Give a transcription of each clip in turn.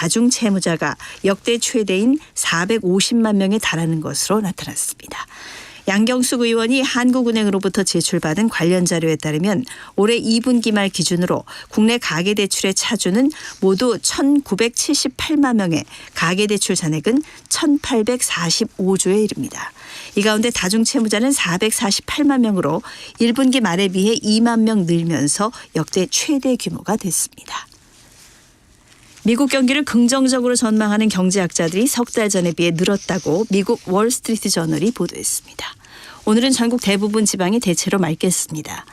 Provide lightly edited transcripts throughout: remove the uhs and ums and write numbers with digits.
다중 채무자가 역대 최대인 450만 명에 달하는 것으로 나타났습니다. 양경숙 의원이 한국은행으로부터 제출받은 관련 자료에 따르면 올해 2분기 말 기준으로 국내 가계대출의 차주는 모두 1,978만 명에 가계대출 잔액은 1,845조에 이릅니다. 이 가운데 다중채무자는 448만 명으로 1분기 말에 비해 2만 명 늘면서 역대 최대 규모가 됐습니다. 미국 경기를 긍정적으로 전망하는 경제학자들이 석 달 전에 비해 늘었다고 미국 월스트리트 저널이 보도했습니다. 오늘은 전국 대부분 지방이 대체로 맑겠습니다.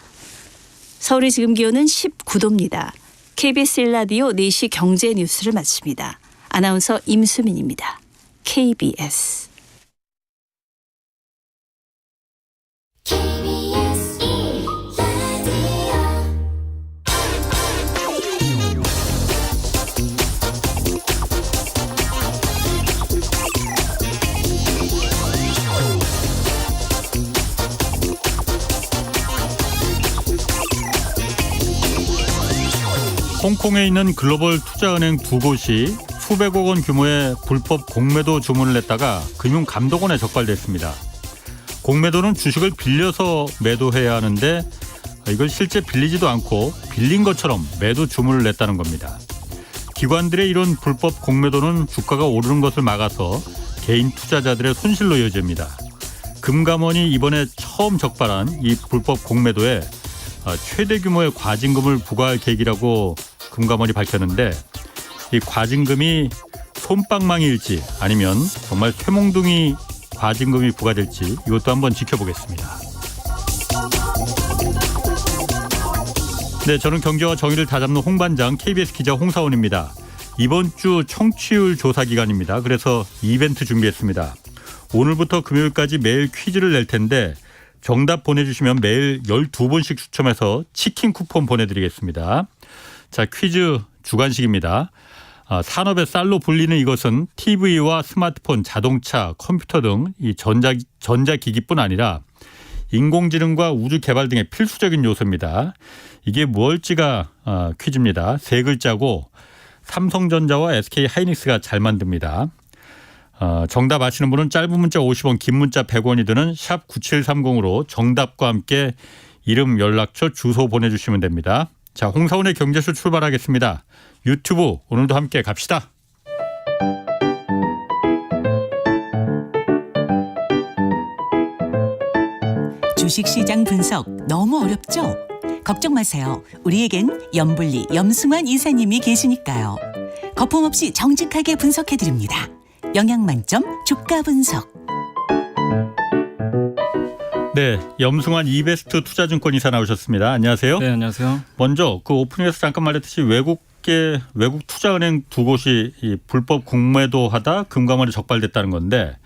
서울의 지금 기온은 19도입니다. KBS 1라디오 4시 경제 뉴스를 마칩니다. 아나운서 임수민입니다. KBS 홍콩에 있는 글로벌 투자은행 두 곳이 수백억 원 규모의 불법 공매도 주문을 냈다가 금융감독원에 적발됐습니다. 공매도는 주식을 빌려서 매도해야 하는데 이걸 실제 빌리지도 않고 빌린 것처럼 매도 주문을 냈다는 겁니다. 기관들의 이런 불법 공매도는 주가가 오르는 것을 막아서 개인 투자자들의 손실로 이어집니다. 금감원이 이번에 처음 적발한 이 불법 공매도에 최대 규모의 과징금을 부과할 계획이라고 금감원이 밝혔는데 이 과징금이 솜방망이일지 아니면 정말 쇠몽둥이 과징금이 부과될지 이것도 한번 지켜보겠습니다. 네, 저는 경제와 정의를 다잡는 홍반장 KBS 기자 홍사원입니다. 이번 주 청취율 조사 기간입니다. 그래서 이벤트 준비했습니다. 오늘부터 금요일까지 매일 퀴즈를 낼 텐데 정답 보내주시면 매일 12분씩 추첨해서 치킨 쿠폰 보내드리겠습니다. 자, 퀴즈 주관식입니다. 산업의 쌀로 불리는 이것은 TV와 스마트폰, 자동차, 컴퓨터 등 이 전자기기뿐 아니라 인공지능과 우주 개발 등의 필수적인 요소입니다. 이게 무엇일지가 퀴즈입니다. 세 글자고 삼성전자와 SK하이닉스가 잘 만듭니다. 정답 아시는 분은 짧은 문자 50원, 긴 문자 100원이 드는 샵 9730으로 정답과 함께 이름, 연락처, 주소 보내주시면 됩니다. 자, 홍사원의 경제쇼 출발하겠습니다. 유튜브 오늘도 함께 갑시다. 주식시장 분석 너무 어렵죠? 걱정 마세요. 우리에겐 염불리 염승환 이사님이 계시니까요. 거품 없이 정직하게 분석해드립니다. 영양 만점 주가 분석. 네, 염승환 이베스트 투자증권 이사 나오셨습니다. 안녕하세요. 네, 안녕하세요. 먼저 그 오프닝에서 잠깐 말했듯이 외국 투자은행 두 곳이 이 불법 공매도하다 금감원에 적발됐다는 건데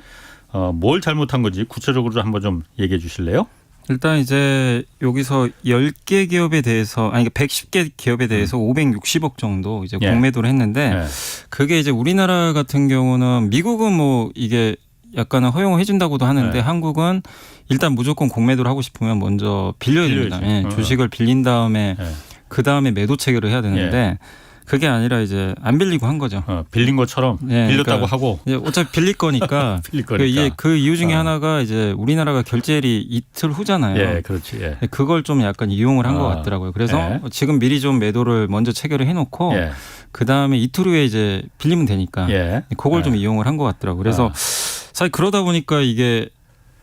뭘 잘못한 건지 구체적으로 한번 좀 얘기해 주실래요? 일단 이제 여기서 10개 기업에 대해서 110개 기업에 대해서 560억 정도 이제 공매도를 했는데 그게 이제 우리나라 같은 경우는 미국은 뭐 이게 약간은 허용을 해준다고도 하는데 한국은 일단 무조건 공매도를 하고 싶으면 먼저 빌려야 됩니다. 예, 주식을 빌린 다음에 그 다음에 매도 체결을 해야 되는데 그게 아니라 이제 안 빌리고 한 거죠. 빌린 것처럼 빌렸다고 그러니까 하고. 어차피 빌릴 거니까. 빌릴 거니까. 그 이유 중에 하나가 이제 우리나라가 결제일이 이틀 후잖아요. 예, 그렇지. 예. 그걸 좀 약간 이용을 한 것 같더라고요. 그래서 지금 미리 좀 매도를 먼저 체결을 해놓고 그 다음에 이틀 후에 이제 빌리면 되니까 그걸 좀 이용을 한 것 같더라고요. 그래서 사실 그러다 보니까 이게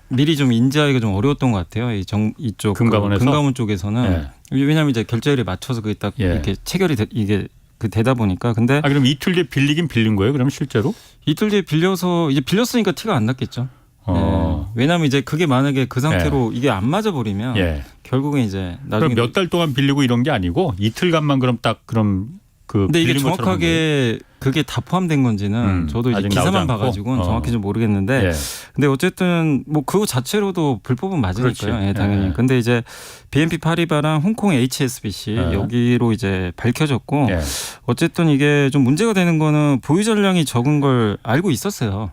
미리 좀 인지하기가 좀 어려웠던 것 같아요. 이쪽 금감원 쪽에서는 왜냐하면 이제 결제일에 맞춰서 그게 딱 이렇게 체결이 이게 되다 보니까. 근데 그럼 이틀 뒤에 빌리긴 빌린 거예요? 그럼 실제로? 이틀 뒤에 빌려서 이제 빌렸으니까 티가 안 났겠죠. 왜냐하면 이제 그게 만약에 그 상태로 이게 안 맞아 버리면 결국엔 이제 나중에 몇 달 동안 빌리고 이런 게 아니고 이틀간만 근데 이게 정확하게 그게 다 포함된 건지는 저도 이제 기사만 봐가지고는 정확히 좀 모르겠는데 근데 어쨌든 뭐 그거 자체로도 불법은 맞으니까요. 당연히. 근데 이제 BNP 파리바랑 홍콩 HSBC 여기로 이제 밝혀졌고 어쨌든 이게 좀 문제가 되는 거는 보유 전량이 적은 걸 알고 있었어요.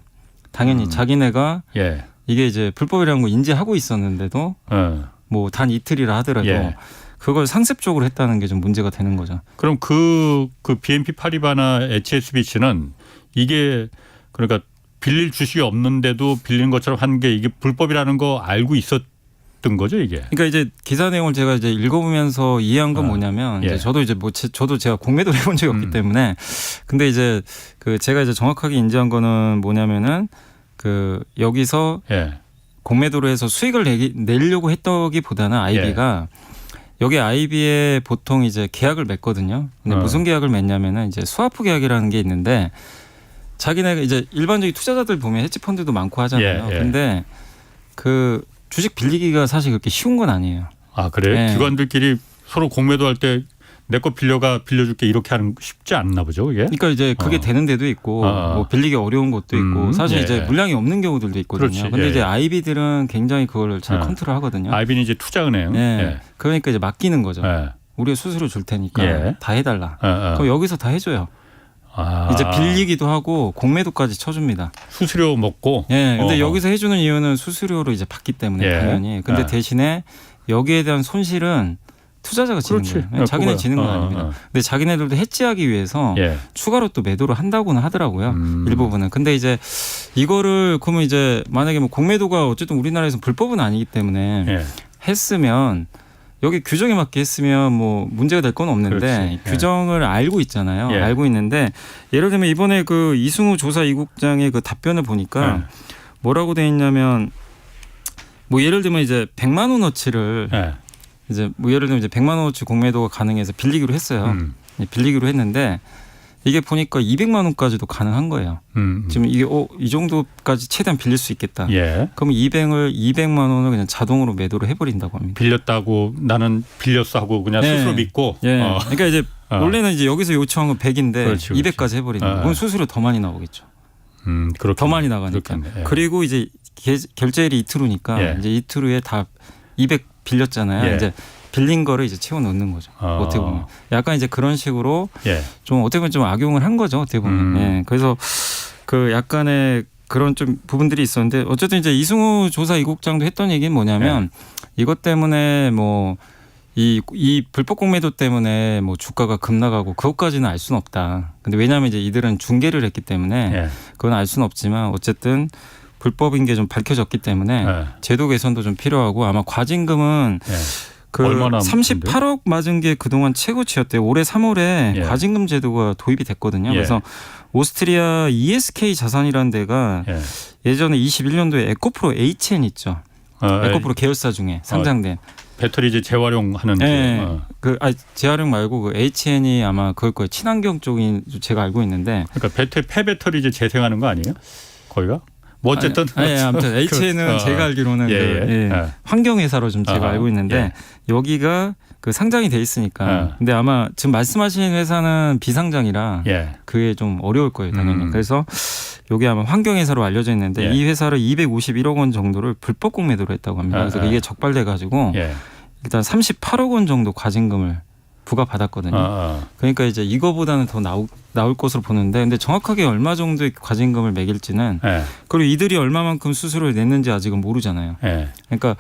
당연히 자기네가 이게 이제 불법이라는 거 인지하고 있었는데도 뭐 단 이틀이라 하더라도 그걸 상습적으로 했다는 게 좀 문제가 되는 거죠. 그럼 그 BNP 파리바나 HSBC는 이게 그러니까 빌릴 주식이 없는데도 빌린 것처럼 한 게 이게 불법이라는 거 알고 있었던 거죠, 이게? 그러니까 이제 기사 내용을 제가 이제 읽어보면서 이해한 건 뭐냐면 예. 이제 저도 이제 저도 제가 공매도를 해본 적이 없기 때문에 근데 이제 그 제가 이제 정확하게 인지한 거는 뭐냐면은 그 여기서 예. 공매도로 해서 수익을 내려고 했다기보다는 아이비가 여기 아이비에 보통 이제 계약을 맺거든요. 근데 무슨 계약을 맺냐면은 이제 스와프 계약이라는 게 있는데 자기네가 이제 일반적인 투자자들 보면 헤지 펀드도 많고 하잖아요. 예, 예. 근데 그 주식 빌리기가 사실 그렇게 쉬운 건 아니에요. 아, 그래요? 예. 기관들끼리 서로 공매도 할 때 내 거 빌려줄게 이렇게 하는 거 쉽지 않나 보죠, 이게? 그러니까 이제 그게 되는 데도 있고 뭐 빌리기 어려운 곳도 있고 사실 예. 이제 물량이 없는 경우들도 있거든요. 그렇지. 근데 예. 이제 아이비들은 굉장히 그걸 잘 컨트롤하거든요. 아이비는 이제 투자은행. 예. 예. 그러니까 이제 맡기는 거죠. 예. 우리가 수수료 줄 테니까 예. 다 해달라. 어. 그럼 여기서 다 해줘요. 아. 이제 빌리기도 하고 공매도까지 쳐줍니다. 수수료 먹고. 예. 근데 어허. 여기서 해주는 이유는 수수료로 이제 받기 때문에 예. 당연히. 근데 예. 대신에 여기에 대한 손실은 투자자가 지는 그렇지. 거예요. 자기네 그거야. 지는 건 아닙니다. 근데 자기네들도 해지하기 위해서 예. 추가로 또 매도를 한다고는 하더라고요. 일부분은. 근데 이제 이거를 그러면 이제 만약에 뭐 공매도가 어쨌든 우리나라에서 불법은 아니기 때문에 예. 했으면 여기 규정에 맞게 했으면 뭐 문제가 될 건 없는데 그렇지. 규정을 알고 있잖아요. 예. 알고 있는데 예를 들면 이번에 그 이승우 조사 2국장의 그 답변을 보니까 뭐라고 돼 있냐면 뭐 예를 들면 이제 100만 원어치를 예. 이제 뭐 예를 들면 이제 100만 원어치 공매도가 가능해서 빌리기로 했어요. 빌리기로 했는데 이게 보니까 200만 원까지도 가능한 거예요. 지금 이게 이 정도까지 최대한 빌릴 수 있겠다. 예. 그러면 200만 원을 그냥 자동으로 매도를 해버린다고 합니다. 빌렸다고 나는 빌렸어 하고 그냥 예. 스스로 믿고. 예. 그러니까 이제 어. 원래는 이제 여기서 요청한 건 100인데 그렇지, 200까지 해버리는 거예요. 그럼 수수료 더 많이 나오겠죠. 그렇겠네. 더 많이 나가니까. 그렇겠네. 예. 그리고 이제 결제일이 이틀 후니까 예. 이제 이틀 후에 다 200 빌렸잖아요. 예. 이제 빌린 거를 이제 채워 넣는 거죠. 어떻게 보면 약간 이제 그런 식으로 예. 좀 어떻게 보면 좀 악용을 한 거죠. 어떻게 보면. 예. 그래서 그 약간의 그런 좀 부분들이 있었는데 어쨌든 이제 이승우 조사 2국장도 했던 얘기는 뭐냐면 이것 때문에 뭐 이 불법 공매도 때문에 뭐 주가가 급락하고 그것까지는 알 수는 없다. 근데 왜냐하면 이제 이들은 중개를 했기 때문에 예. 그건 알 수는 없지만 어쨌든 불법인 게 좀 밝혀졌기 때문에 예. 제도 개선도 좀 필요하고 아마 과징금은 예. 그 얼마나 38억 맞은 게 그동안 최고치였대요. 올해 3월에 예. 과징금 제도가 도입이 됐거든요. 예. 그래서 오스트리아 ESK 자산이라는 데가 예. 예전에 21년도에 에코프로 HN 있죠. 에코프로 계열사 중에 상장된 배터리 이제 재활용하는. 네. 재활용 말고 그 HN이 아마 그걸 거예요. 친환경 쪽인 제가 알고 있는데. 그러니까 폐배터리 이제 재생하는 거 아니에요? 거기가? 뭐 어쨌든. 아무튼 HN은 제가 알기로는 환경회사로 좀 제가 알고 있는데 여기가 그 상장이 돼 있으니까. 근데 아마 지금 말씀하신 회사는 비상장이라 그게 좀 어려울 거예요, 당연히. 그래서 여기 아마 환경회사로 알려져 있는데 이 회사를 251억 원 정도를 불법 공매도로 했다고 합니다. 그래서 이게 적발돼 가지고 일단 38억 원 정도 과징금을 부과받았거든요. 그러니까 이제 이거보다는 더 나올 것으로 보는데 근데 정확하게 얼마 정도의 과징금을 매길지는 그리고 이들이 얼마만큼 수수료를 냈는지 아직은 모르잖아요. 그러니까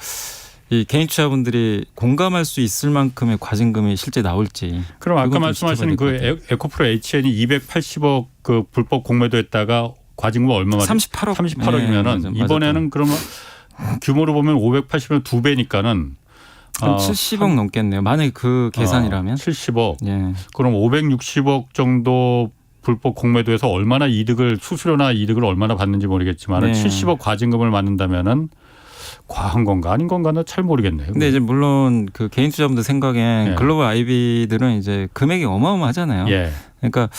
이 개인 투자분들이 공감할 수 있을 만큼의 과징금이 실제 나올지. 그럼 아까 말씀하신 그 에코프로 HN이 280억 그 불법 공매도했다가 과징금 얼마 맞아요? 38억이면은 네, 이번에는 그러면 규모로 보면 580은 2배니까는 한 70억 넘겠네요. 만약에 그 계산이라면. 70억. 예. 그럼 560억 정도 불법 공매도에서 얼마나 수수료나 이득을 얼마나 받는지 모르겠지만 70억 과징금을 맞는다면은 과한 건가 아닌 건가는 잘 모르겠네요. 근데 이제 물론 그 개인 투자분들 생각엔 글로벌 IB들은 이제 금액이 어마어마하잖아요. 그러니까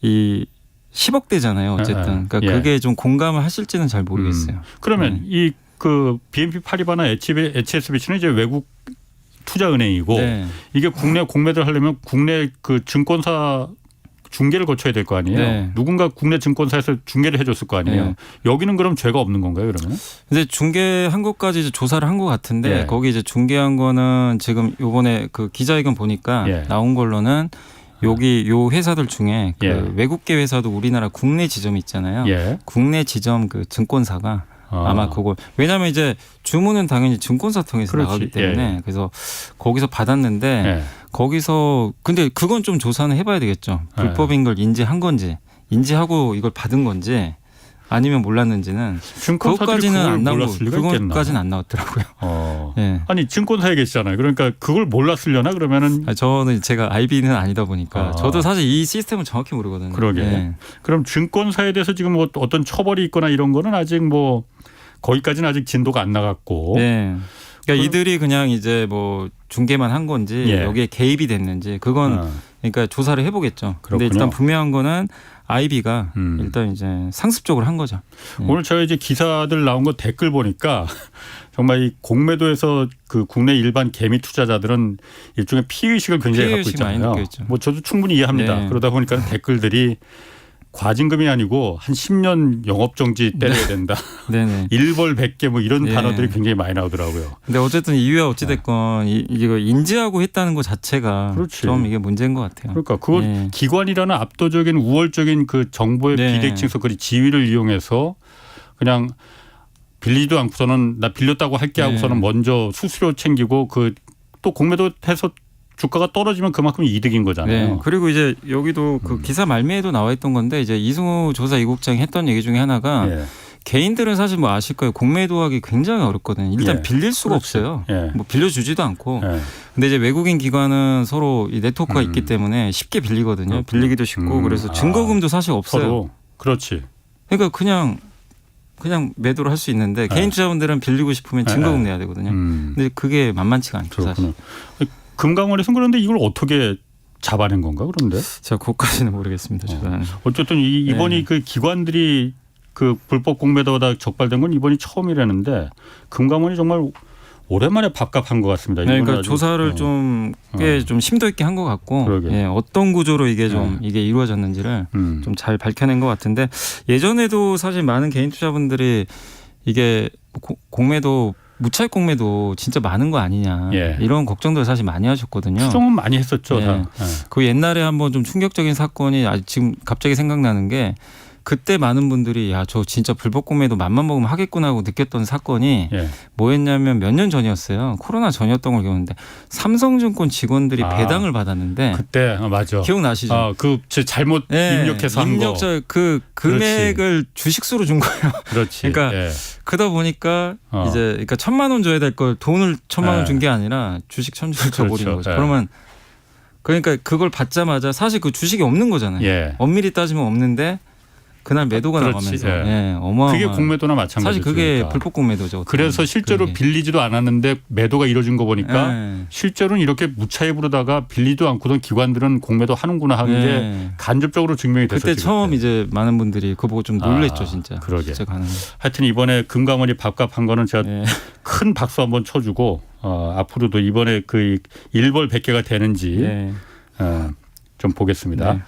이 10억대잖아요. 어쨌든. 그러니까 그게 좀 공감을 하실지는 잘 모르겠어요. 그러면 이 그 BNP 파리바나 HSBC는 이제 외국 투자은행이고 이게 국내 공매도를 하려면 국내 그 증권사 중개를 거쳐야 될 거 아니에요. 누군가 국내 증권사에서 중개를 해줬을 거 아니에요. 여기는 그럼 죄가 없는 건가요, 그러면? 이제 중개한 것까지 이제 조사를 한 것 같은데 거기 이제 중개한 거는 지금 요번에 그 기자회견 보니까 나온 걸로는 여기 요 회사들 중에 그 외국계 회사도 우리나라 국내 지점이 있잖아요. 국내 지점 그 증권사가 아마 그걸 왜냐하면 이제 주문은 당연히 증권사 통해서 그렇지. 나가기 때문에 예. 그래서 거기서 받았는데 예. 거기서 근데 그건 좀 조사는 해봐야 되겠죠. 불법인 걸 인지한 건지 인지하고 이걸 받은 건지 아니면 몰랐는지는 증권사들이 그것까지는 그걸 안 나오고 몰랐을 리가 있겠나? 그것까지는 안 나왔더라고요. 예. 아니 증권사에 계시잖아요. 그러니까 그걸 몰랐으려나 그러면은 저는 제가 IB는 아니다 보니까 저도 사실 이 시스템은 정확히 모르거든요. 그러게. 예. 그럼 증권사에 대해서 지금 뭐 어떤 처벌이 있거나 이런 거는 아직 뭐 거기까지는 아직 진도가 안 나갔고. 네. 그러니까 이들이 그냥 이제 뭐 중개만 한 건지 예. 여기에 개입이 됐는지 그건 그러니까 조사를 해보겠죠. 근데 그렇군요. 일단 분명한 거는 IB가 일단 이제 상습적으로 한 거죠. 오늘 제가 이제 기사들 나온 거 댓글 보니까 정말 이 공매도에서 그 국내 일반 개미 투자자들은 일종의 피의식을 굉장히 갖고 피해의식 많이 있잖아요. 느꼈죠. 뭐 저도 충분히 이해합니다. 네. 그러다 보니까 댓글들이 과징금이 아니고 한 10년 영업정지 때려야 된다. 네네. 일벌 100개 뭐 이런 네. 단어들이 굉장히 많이 나오더라고요. 근데 어쨌든 이유야 어찌됐건 이거 인지하고 했다는 것 자체가 그렇지. 좀 이게 문제인 것 같아요. 그러니까 그걸 네. 기관이라는 압도적인 우월적인 그 정보의 네. 비대칭성 그 지위를 이용해서 그냥 빌리지도 않고서는 나 빌렸다고 할게 네. 하고서는 먼저 수수료 챙기고 그 또 공매도 해서 주가가 떨어지면 그만큼 이득인 거잖아요. 네. 그리고 이제 여기도 그 기사 말미에도 나와 있던 건데 이제 이승우 조사 2국장이 했던 얘기 중에 하나가 예. 개인들은 사실 뭐 아실 거예요. 공매도하기 굉장히 어렵거든요. 일단 예. 빌릴 수가 그렇지. 없어요. 예. 뭐 빌려주지도 않고. 예. 근데 이제 외국인 기관은 서로 이 네트워크가 있기 때문에 쉽게 빌리거든요. 그렇구나. 빌리기도 쉽고 그래서 증거금도 사실 없어요. 서로 그렇지. 그러니까 그냥 매도를 할 수 있는데 개인 투자분들은 빌리고 싶으면 증거금 내야 되거든요. 근데 그게 만만치가 않죠. 그렇구나. 사실. 금감원에서는 그런데 이걸 어떻게 잡아낸 건가 그런데? 제가 그것까지는 모르겠습니다. 저는. 어쨌든 이번이 네. 그 기관들이 그 불법 공매도가 적발된 건 이번이 처음이라는데 금감원이 정말 오랜만에 밥값한 것 같습니다. 네, 그러니까 이번에 아주, 조사를 좀 꽤 좀 심도 있게 한 것 같고 그러게. 예, 어떤 구조로 이게 좀 이게 이루어졌는지를 좀 잘 밝혀낸 것 같은데 예전에도 사실 많은 개인 투자분들이 이게 공매도 무차익 공매도 진짜 많은 거 아니냐 예. 이런 걱정들 사실 많이 하셨거든요. 추정은 많이 했었죠. 예. 다. 예. 그 옛날에 한번 좀 충격적인 사건이 지금 갑자기 생각나는 게 그때 많은 분들이 야 저 진짜 불법 공매도 맘만 먹으면 하겠구나 하고 느꼈던 사건이 예. 뭐였냐면 몇 년 전이었어요. 코로나 전이었던 걸 기억하는데 삼성증권 직원들이 배당을 받았는데 그때 맞아. 기억나시죠? 그 잘못 네, 입력해서 한 거. 입력자 그 금액을 주식수로 준 거예요. 그렇지. 그러니까 예. 그러다 보니까 이제 그러니까 1,000만 원 줘야 될 걸 돈을 1,000만 원 준 게 아니라 주식 1,000주를 줘버린 그렇죠. 거죠. 예. 그러면 그러니까 그걸 받자마자 사실 그 주식이 없는 거잖아요. 예. 엄밀히 따지면 없는데 그날 매도가 그렇지. 나가면서 예. 예, 어마어마한 그게 공매도나 마찬가지죠. 사실 그게 그러니까. 불법 공매도죠. 그래서 실제로 그게. 빌리지도 않았는데 매도가 이루어진 거 보니까 예. 실제로는 이렇게 무차익으로다가 빌리도 않고던 기관들은 공매도 하는구나 하는 예. 게 간접적으로 증명이 됐었죠. 그때 처음 이제 많은 분들이 그거 보고 좀 놀랬죠, 진짜. 그러게. 진짜 가는. 하여튼 이번에 금감원이 밥값한 거는 제가 예. 큰 박수 한번 쳐주고 앞으로도 이번에 그 일벌 100개가 되는지 예. 좀 보겠습니다. 네.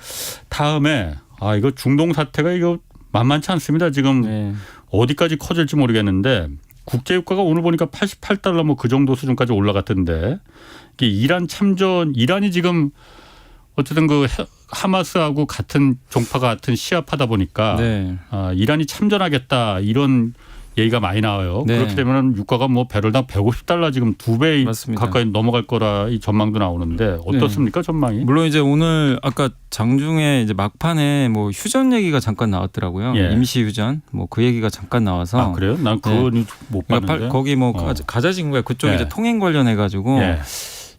다음에 이거 중동 사태가 이거 만만치 않습니다. 지금 예. 어디까지 커질지 모르겠는데 국제유가가 오늘 보니까 88달러 뭐 그 정도 수준까지 올라갔던데 이게 이란 참전 이란이 지금 어쨌든 그 하마스하고 같은 종파가 같은 시아파다 보니까 네. 이란이 참전하겠다 이런 얘기가 많이 나와요. 네. 그렇게 되면 유가가 뭐 배럴당 150달러 지금 2배 맞습니다. 가까이 넘어갈 거라 이 전망도 나오는데 어떻습니까 전망이? 물론 이제 오늘 아까 장중에 이제 막판에 뭐 휴전 얘기가 잠깐 나왔더라고요. 예. 임시 휴전 뭐 그 얘기가 잠깐 나와서. 그래요? 난 그거 못 봤는데. 그러니까 거기 뭐 가자 지구가 그쪽에 예. 이제 통행 관련해 가지고 예.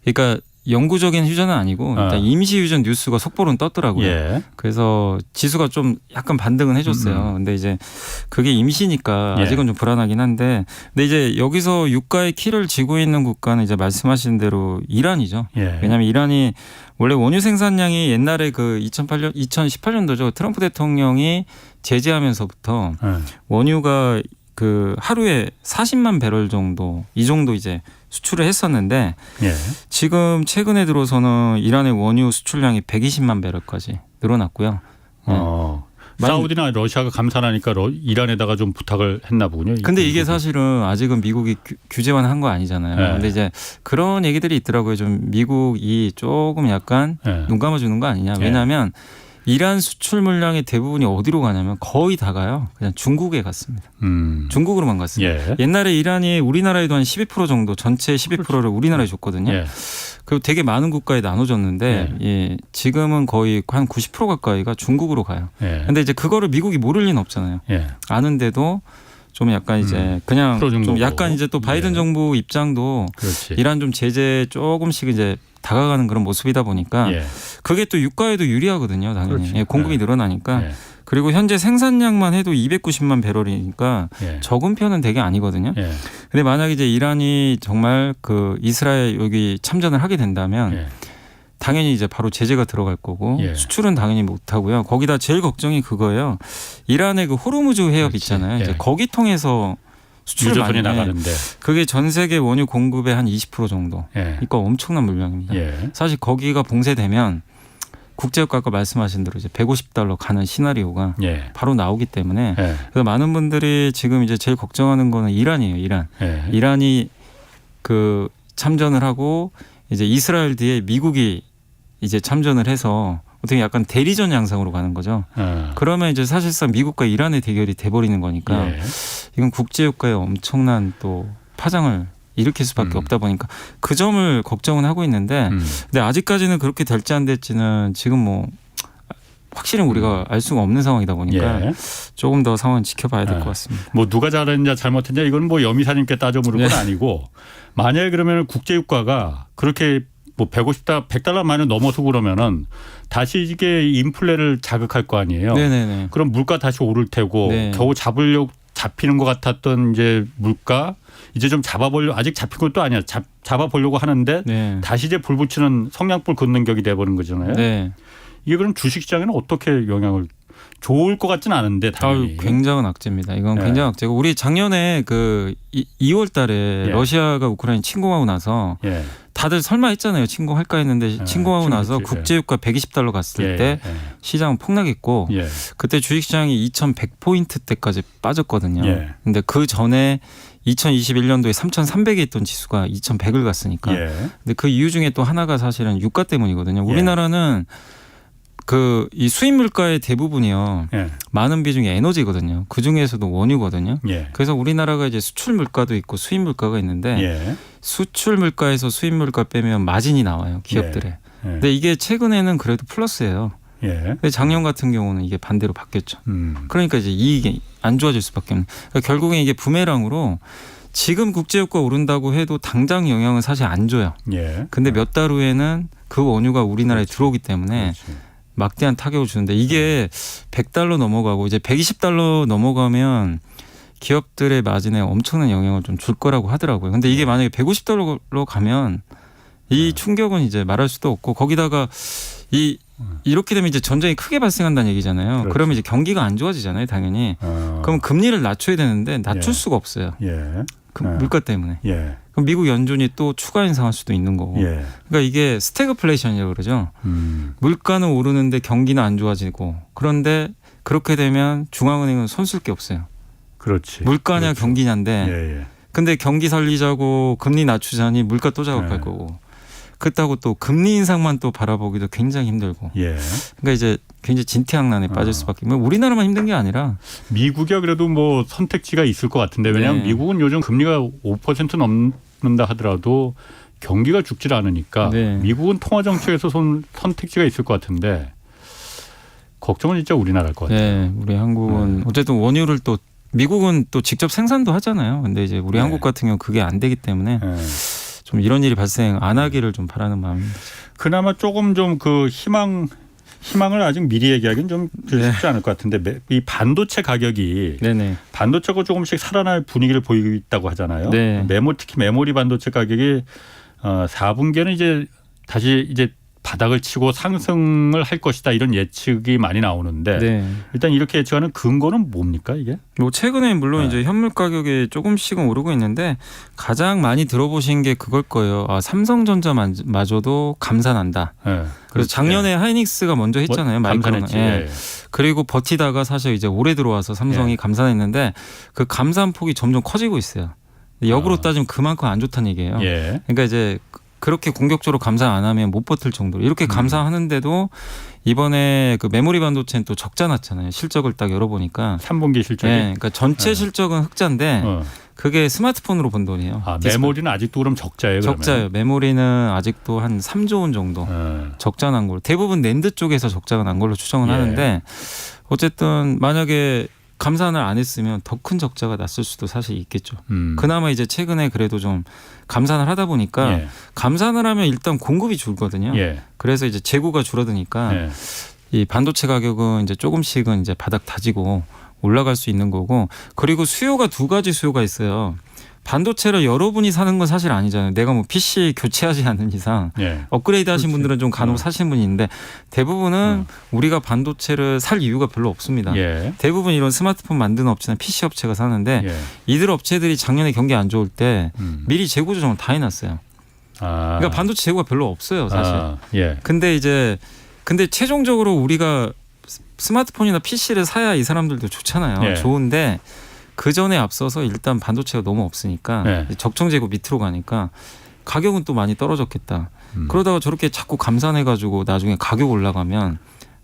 그러니까 영구적인 휴전은 아니고 일단 임시 휴전 뉴스가 속보로는 떴더라고요. 예. 그래서 지수가 좀 약간 반등은 해줬어요. 근데 이제 그게 임시니까 예. 아직은 좀 불안하긴 한데, 근데 이제 여기서 유가의 키를 쥐고 있는 국가는 이제 말씀하신 대로 이란이죠. 예. 왜냐하면 이란이 원래 원유 생산량이 옛날에 그 2018년도죠. 트럼프 대통령이 제재하면서부터 원유가 그 하루에 40만 배럴 정도 이 정도 이제 수출을 했었는데 예. 지금 최근에 들어서는 이란의 원유 수출량이 120만 배럴까지 늘어났고요. 사우디나 러시아가 감산하니까 이란에다가 좀 부탁을 했나 보군요. 근데 이게 사실은 아직은 미국이 규제 완화한 거 아니잖아요. 네. 근데 이제 그런 얘기들이 있더라고요. 좀 미국이 조금 약간 눈 감아주는 거 아니냐. 왜냐하면 이란 수출 물량의 대부분이 어디로 가냐면 거의 다 가요. 그냥 중국에 갔습니다. 중국으로만 갔습니다. 예. 옛날에 이란이 우리나라에도 한 12% 정도 전체 12%를 우리나라에 줬거든요. 예. 그리고 되게 많은 국가에 나눠줬는데 예, 지금은 거의 한 90% 가까이가 중국으로 가요. 예. 근데 이제 그거를 미국이 모를 리는 없잖아요. 예. 아는데도 좀 약간 이제 그냥 풀어준 좀 거고. 약간 이제 또 바이든 예. 정부 입장도 그렇지. 이란 좀 제재 조금씩 이제 다가가는 그런 모습이다 보니까 예. 그게 또 유가에도 유리하거든요. 당연히 그렇지. 예, 공급이 예. 늘어나니까. 예. 그리고 현재 생산량만 해도 290만 배럴이니까 예. 적은 편은 되게 아니거든요. 예. 근데 만약 이제 이란이 정말 그 이스라엘 여기 참전을 하게 된다면 예. 당연히 이제 바로 제재가 들어갈 거고 예. 수출은 당연히 못 하고요. 거기다 제일 걱정이 그거예요. 이란의 그 호르무즈 해협 그렇지. 있잖아요. 예. 이제 거기 통해서 수출을 많이 유조선이 해. 나가는데. 그게 전 세계 원유 공급의 한 20% 정도. 예. 이거 엄청난 물량입니다. 예. 사실 거기가 봉쇄되면 국제유가 아까 말씀하신 대로 이제 $150 가는 시나리오가 예. 바로 나오기 때문에 예. 그래서 많은 분들이 지금 이제 제일 걱정하는 거는 이란이에요. 이란. 예. 이란이 그 참전을 하고 이제 이스라엘 뒤에 미국이 이제 참전을 해서 어떻게 약간 대리전 양상으로 가는 거죠. 그러면 이제 사실상 미국과 이란의 대결이 돼버리는 거니까 예. 이건 국제유가에 엄청난 또 파장을 일으킬 수밖에 없다 보니까 그 점을 걱정은 하고 있는데 근데 아직까지는 그렇게 될지 안 될지는 지금 뭐 확실히 우리가 알 수가 없는 상황이다 보니까 예. 조금 더 상황을 지켜봐야 될 것 같습니다. 뭐 누가 잘했냐 잘못했냐 이건 뭐 여미사님께 따져 물을 건 아니고 만약에 그러면 국제유가가 그렇게 뭐 $100만 넘어서 그러면은 다시 이게 인플레를 자극할 거 아니에요. 네네네. 그럼 물가 다시 오를 테고 네. 겨우 잡히는 것 같았던 이제 물가 이제 좀 잡아보려 아직 잡힌 것도 아니야. 잡아보려고 하는데 네. 다시 이제 불 붙이는 성냥불 긋는 격이 돼버린 거잖아요. 네. 이게 그럼 주식시장에는 어떻게 영향을 좋을 것 같지는 않은데 당연히. 굉장한 악재입니다. 이건 예. 굉장한 악재고 우리 작년에 그 2월 달에 예. 러시아가 우크라이나 침공하고 나서 예. 다들 설마 했잖아요. 침공할까 했는데 침공하고 나서 침공했지. 국제유가 $120 갔을 예. 때 시장은 폭락했고 예. 그때 주식시장이 2100포인트대까지 빠졌거든요. 예. 근데 그 전에 2021년도에 3,300에 있던 지수가 2,100을 갔으니까. 예. 근데 그 이유 중에 또 하나가 사실은 유가 때문이거든요. 우리나라는 그 이 수입 물가의 대부분이요. 예. 많은 비중이 에너지거든요. 그 중에서도 원유거든요. 예. 그래서 우리나라가 이제 수출 물가도 있고 수입 물가가 있는데 예. 수출 물가에서 수입 물가 빼면 마진이 나와요. 기업들에. 예. 근데 이게 최근에는 그래도 플러스예요. 예. 근데 작년 같은 경우는 이게 반대로 바뀌었죠. 그러니까 이제 이익이 안 좋아질 수밖에 없는. 그러니까 결국엔 이게 부메랑으로 지금 국제유가 오른다고 해도 당장 영향은 사실 안 줘요. 예. 근데 몇 달 후에는 그 원유가 우리나라에 들어오기 때문에 그렇지. 막대한 타격을 주는데 이게 $100 넘어가고 이제 $120 넘어가면 기업들의 마진에 엄청난 영향을 좀 줄 거라고 하더라고요. 근데 이게 만약에 $150로 가면 이 충격은 이제 말할 수도 없고 거기다가 이렇게 되면 이제 전쟁이 크게 발생한다는 얘기잖아요. 그렇죠. 그러면 이제 경기가 안 좋아지잖아요, 당연히. 그럼 금리를 낮춰야 되는데 낮출 예. 수가 없어요. 예. 물가 때문에. 예. 그럼 미국 연준이 또 추가 인상할 수도 있는 거고. 예. 그러니까 이게 스태그플레이션이라고 그러죠. 물가는 오르는데 경기는 안 좋아지고 그런데 그렇게 되면 중앙은행은 손쓸 게 없어요. 그렇지. 물가냐 그렇죠. 경기냐인데 예. 예. 근데 경기 살리자고 금리 낮추자니 물가 또 자극할 예. 거고 그렇다고 또 금리 인상만 또 바라보기도 굉장히 힘들고 예. 그러니까 이제 굉장히 진퇴양난에 빠질 수밖에 뭐 우리나라만 힘든 게 아니라 미국이 그래도 뭐 선택지가 있을 것 같은데 왜냐하면 네. 미국은 요즘 금리가 5% 넘는다 하더라도 경기가 죽질 않으니까 네. 미국은 통화 정책에서 선택지가 있을 것 같은데 걱정은 진짜 우리나라일 것 같아요. 네, 우리 한국은 어쨌든 원유를 또 미국은 또 직접 생산도 하잖아요. 근데 이제 우리 네. 한국 같은 경우 그게 안 되기 때문에 예. 좀 이런 일이 발생 안 하기를 좀 바라는 마음입니다. 그나마 조금 좀 그 희망을 아직 미리 얘기하기는 좀 쉽지 않을 것 같은데 이 반도체 가격이 네네. 반도체가 조금씩 살아날 분위기를 보이고 있다고 하잖아요. 네. 특히 메모리 반도체 가격이 4분기에는 이제 다시 이제 바닥을 치고 상승을 할 것이다 이런 예측이 많이 나오는데 네. 일단 이렇게 예측하는 근거는 뭡니까 이게? 뭐 최근에 물론 네. 이제 현물 가격이 조금씩은 오르고 있는데 가장 많이 들어보신 게 그걸 거예요. 삼성전자마저도 감산한다. 네. 그래서 작년에 하이닉스가 먼저 했잖아요. 마이크론. 감산했지. 예. 그리고 버티다가 사실 이제 올해 들어와서 삼성이 감산했는데 그 감산 폭이 점점 커지고 있어요. 역으로 따지면 그만큼 안 좋다는 얘기예요. 예. 그러니까 이제 그렇게 공격적으로 감산 안 하면 못 버틸 정도로 이렇게 감산하는데도 이번에 그 메모리 반도체는 또 적자 났잖아요. 실적을 딱 열어보니까 3분기 실적이. 네, 그러니까 전체 실적은 흑자인데 그게 스마트폰으로 번 돈이에요. 아, 메모리는 아직도 그럼 적자예요? 그러면? 적자예요. 메모리는 아직도 한 3조 원 정도 적자 난 걸로. 대부분 낸드 쪽에서 적자가 난 걸로 추정을 하는데 어쨌든 만약에 감산을 안 했으면 더 큰 적자가 났을 수도 사실 있겠죠. 그나마 이제 최근에 그래도 좀 감산을 하다 보니까 감산을 하면 일단 공급이 줄거든요. 그래서 이제 재고가 줄어드니까 이 반도체 가격은 이제 조금씩은 이제 바닥 다지고 올라갈 수 있는 거고 그리고 수요가 두 가지 수요가 있어요. 반도체를 여러분이 사는 건 사실 아니잖아요. 내가 뭐 PC 교체하지 않는 이상 업그레이드 하신 분들은 좀 간혹 사시는 분이 있는데 대부분은 우리가 반도체를 살 이유가 별로 없습니다. 대부분 이런 스마트폰 만드는 업체나 PC 업체가 사는데 이들 업체들이 작년에 경기 안 좋을 때 미리 재고 조정을 다 해놨어요. 그러니까 반도체 재고가 별로 없어요, 사실. 근데 최종적으로 우리가 스마트폰이나 PC를 사야 이 사람들도 좋잖아요. 좋은데 그 전에 앞서서 일단 반도체가 너무 없으니까 적정 재고 밑으로 가니까 가격은 또 많이 떨어졌겠다. 그러다가 저렇게 자꾸 감산해가지고 나중에 가격 올라가면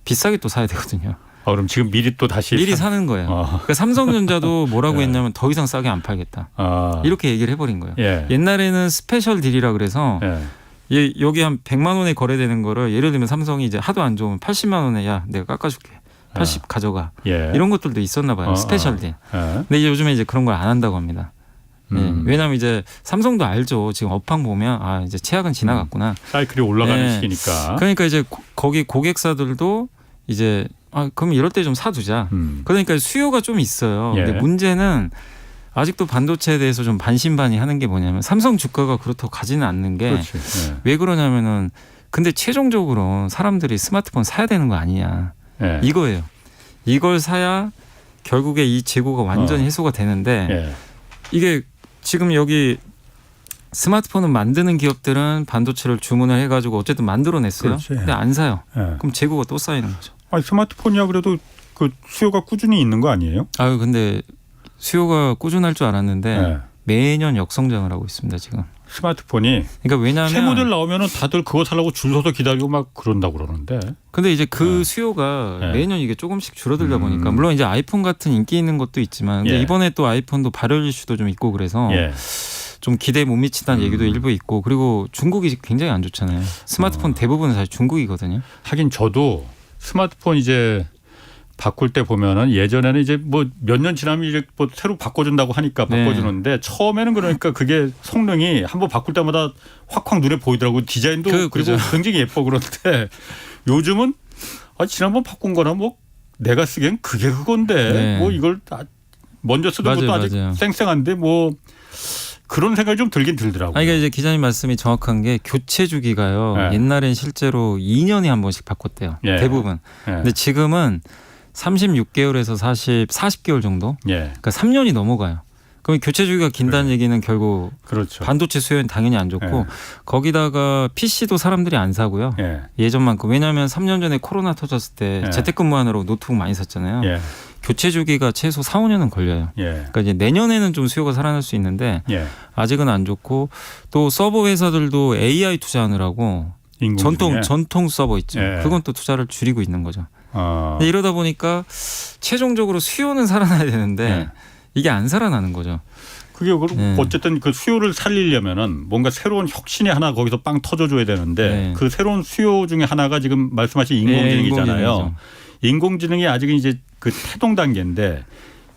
비싸게 또 사야 되거든요. 그럼 지금 미리 또 다시 미리 사는 거예요. 그러니까 삼성전자도 뭐라고 했냐면 더 이상 싸게 안 팔겠다. 이렇게 얘기를 해버린 거예요. 옛날에는 스페셜 딜이라 그래서 여기 한 100만 원에 거래되는 거를 예를 들면 삼성이 이제 하도 안 좋으면 80만 원에 야 내가 깎아줄게. 80 가져가. 이런 것들도 있었나 봐요. 스페셜 딜. 근데 이제 요즘에 이제 그런 걸 안 한다고 합니다. 왜냐하면 이제 삼성도 알죠. 지금 업황 보면 아 이제 최악은 지나갔구나. 사이클이 올라가는 시기니까. 그러니까 이제 거기 고객사들도 이제 그럼 이럴 때 좀 사두자. 그러니까 수요가 좀 있어요. 근데 문제는 아직도 반도체에 대해서 좀 반신반의하는 게 뭐냐면 삼성 주가가 그렇다고 가지는 않는 게 왜 그러냐면은 근데 최종적으로 사람들이 스마트폰 사야 되는 거 아니냐. 이거예요. 이걸 사야 결국에 이 재고가 완전히 해소가 되는데 이게 지금 여기 스마트폰을 만드는 기업들은 반도체를 주문을 해가지고 어쨌든 만들어냈어요. 근데 안 사요. 그럼 재고가 또 쌓이는 거죠. 스마트폰이야 그래도 그 수요가 꾸준히 있는 거 아니에요? 근데 수요가 꾸준할 줄 알았는데 매년 역성장을 하고 있습니다 지금. 스마트폰이. 그러니까 왜냐하면 새 모델 나오면은 다들 그거 살라고 줄 서서 기다리고 막 그런다고 그러는데. 근데 이제 그 수요가 매년 이게 조금씩 줄어들다 보니까 물론 이제 아이폰 같은 인기 있는 것도 있지만 근데 이번에 또 아이폰도 발열 이슈도 좀 있고 그래서 좀 기대에 못 미친다는 얘기도 일부 있고 그리고 중국이 굉장히 안 좋잖아요. 스마트폰 대부분은 사실 중국이거든요. 하긴 저도 스마트폰 이제 바꿀 때 보면은 예전에는 이제 뭐 몇 년 지나면 이제 뭐 새로 바꿔준다고 하니까 바꿔주는데 처음에는 그러니까 그게 성능이 한번 바꿀 때마다 확확 눈에 보이더라고요. 디자인도 그리고 굉장히 예뻐. 그런데 요즘은 지난번 바꾼 거나 뭐 내가 쓰기엔 그게 그건데 뭐 이걸 먼저 쓰던 것도 아직 쌩쌩한데 뭐 그런 생각이 좀 들긴 들더라고요. 그러니까 이제 기자님 말씀이 정확한 게 교체 주기가요. 옛날엔 실제로 2년에 한 번씩 바꿨대요. 대부분. 근데 지금은 36개월에서 40개월 정도? 그러니까 3년이 넘어가요. 그럼 교체 주기가 긴다는 얘기는 결국 반도체 수요는 당연히 안 좋고 거기다가 PC도 사람들이 안 사고요. 예전만큼. 왜냐하면 3년 전에 코로나 터졌을 때 재택근무하느라고 노트북 많이 샀잖아요. 교체 주기가 최소 4, 5년은 걸려요. 그러니까 이제 내년에는 좀 수요가 살아날 수 있는데 아직은 안 좋고 또 서버 회사들도 AI 투자하느라고 전통 서버 있죠. 그건 또 투자를 줄이고 있는 거죠. 이러다 보니까 최종적으로 수요는 살아나야 되는데 이게 안 살아나는 거죠. 그게 어쨌든 그 수요를 살리려면은 뭔가 새로운 혁신이 하나 거기서 빵 터져줘야 되는데 그 새로운 수요 중에 하나가 지금 말씀하신 인공지능이잖아요. 인공지능이 아직은 이제 그 태동 단계인데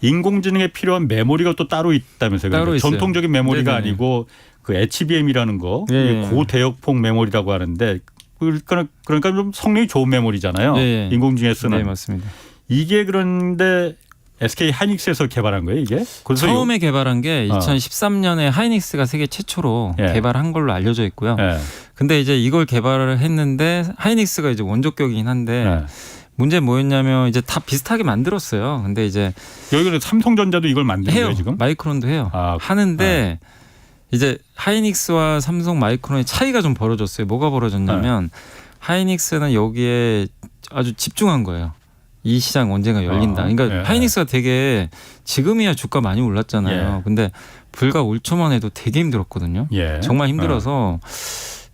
인공지능에 필요한 메모리가 또 따로 있다면서요. 따로 있어요. 전통적인 메모리가 아니고 그 HBM이라는 거 고대역폭 메모리라고 하는데 그러니까 좀 성능이 좋은 메모리잖아요. 인공지능에 쓰는. 네, 맞습니다. 이게 그런데 SK 하이닉스에서 개발한 거예요, 이게? 처음에 개발한 게 2013년에 하이닉스가 세계 최초로 개발한 걸로 알려져 있고요. 근데 이제 이걸 개발을 했는데 하이닉스가 이제 원조격이긴 한데 문제는 뭐였냐면 이제 다 비슷하게 만들었어요. 근데 이제 여기는 삼성전자도 이걸 만드는 해요. 거예요, 지금? 마이크론도 해요. 하는데 이제 하이닉스와 삼성 마이크론의 차이가 좀 벌어졌어요. 뭐가 벌어졌냐면 하이닉스는 여기에 아주 집중한 거예요. 이 시장 언젠가 열린다. 그러니까 하이닉스가 되게 지금이야 주가 많이 올랐잖아요. 근데 불과 올 초만 해도 되게 힘들었거든요. 정말 힘들어서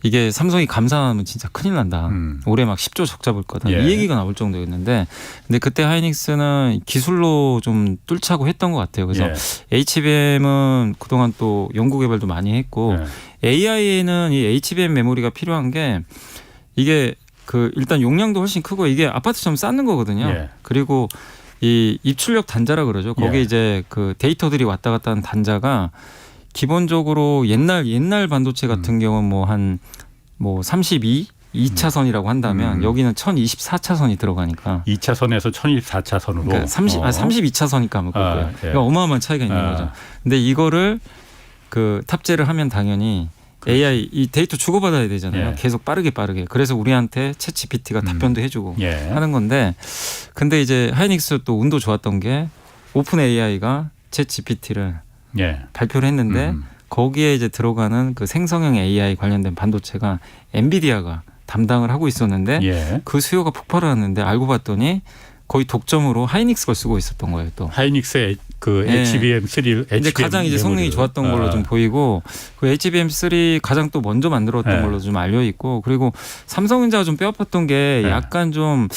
이게 삼성이 감산하면 진짜 큰일 난다. 올해 막 10조 적자 볼 거다. 예. 이 얘기가 나올 정도였는데 근데 그때 하이닉스는 기술로 좀 뚫자고 했던 것 같아요. 그래서 HBM은 그동안 또 연구 개발도 많이 했고 AI에는 이 HBM 메모리가 필요한 게 이게 그 일단 용량도 훨씬 크고 이게 아파트처럼 쌓는 거거든요. 그리고 이 입출력 단자라 그러죠. 거기에 이제 그 데이터들이 왔다 갔다 하는 단자가 기본적으로 옛날 반도체 같은 경우는 뭐 한 뭐 2차선이라고 한다면 여기는 1024차선이 들어가니까 2차선에서 1024차선으로 그러니까 32차선이니까 아마 그거예요. 그러니까 어마어마한 차이가 있는 거죠. 근데 이거를 그 탑재를 하면 당연히 AI 이 데이터 주고받아야 되잖아요. 계속 빠르게. 그래서 우리한테 챗GPT가 답변도 해주고 하는 건데 근데 이제 하이닉스 또 운도 좋았던 게 오픈 AI가 챗GPT를 발표를 했는데 거기에 이제 들어가는 그 생성형 AI 관련된 반도체가 엔비디아가 담당을 하고 있었는데 그 수요가 폭발을 했는데 알고 봤더니 거의 독점으로 하이닉스 걸 쓰고 있었던 거예요. 또 하이닉스의 그 HBM3 근데 가장 이제 성능이 좋았던 걸로 좀 보이고 그 HBM3 가장 또 먼저 만들었던 걸로 좀 알려 있고 그리고 삼성전자가 좀 뼈아팠던 게 약간 좀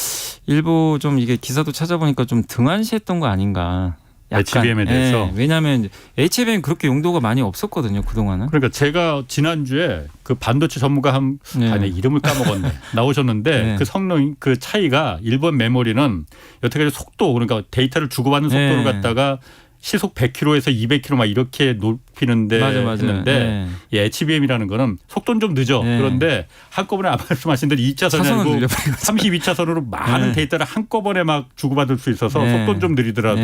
일부 좀 이게 기사도 찾아보니까 좀 등한시했던 거 아닌가. HBM에 대해서. 왜냐하면 HBM 그렇게 용도가 많이 없었거든요 그동안은. 그러니까 제가 지난주에 그 반도체 전문가 아니 이름을 까먹었네 나오셨는데 그 성능 그 차이가 일본 메모리는 여태까지 속도 그러니까 데이터를 주고받는 속도를 갖다가 시속 100km에서 200km 막 이렇게 높이는데 했는데 이 HBM이라는 거는 속도는 좀 늦어. 그런데 한꺼번에 말씀하신 대로 2차선이 아니고 32차선으로 많은 데이터를 한꺼번에 막 주고받을 수 있어서 속도는 좀 느리더라도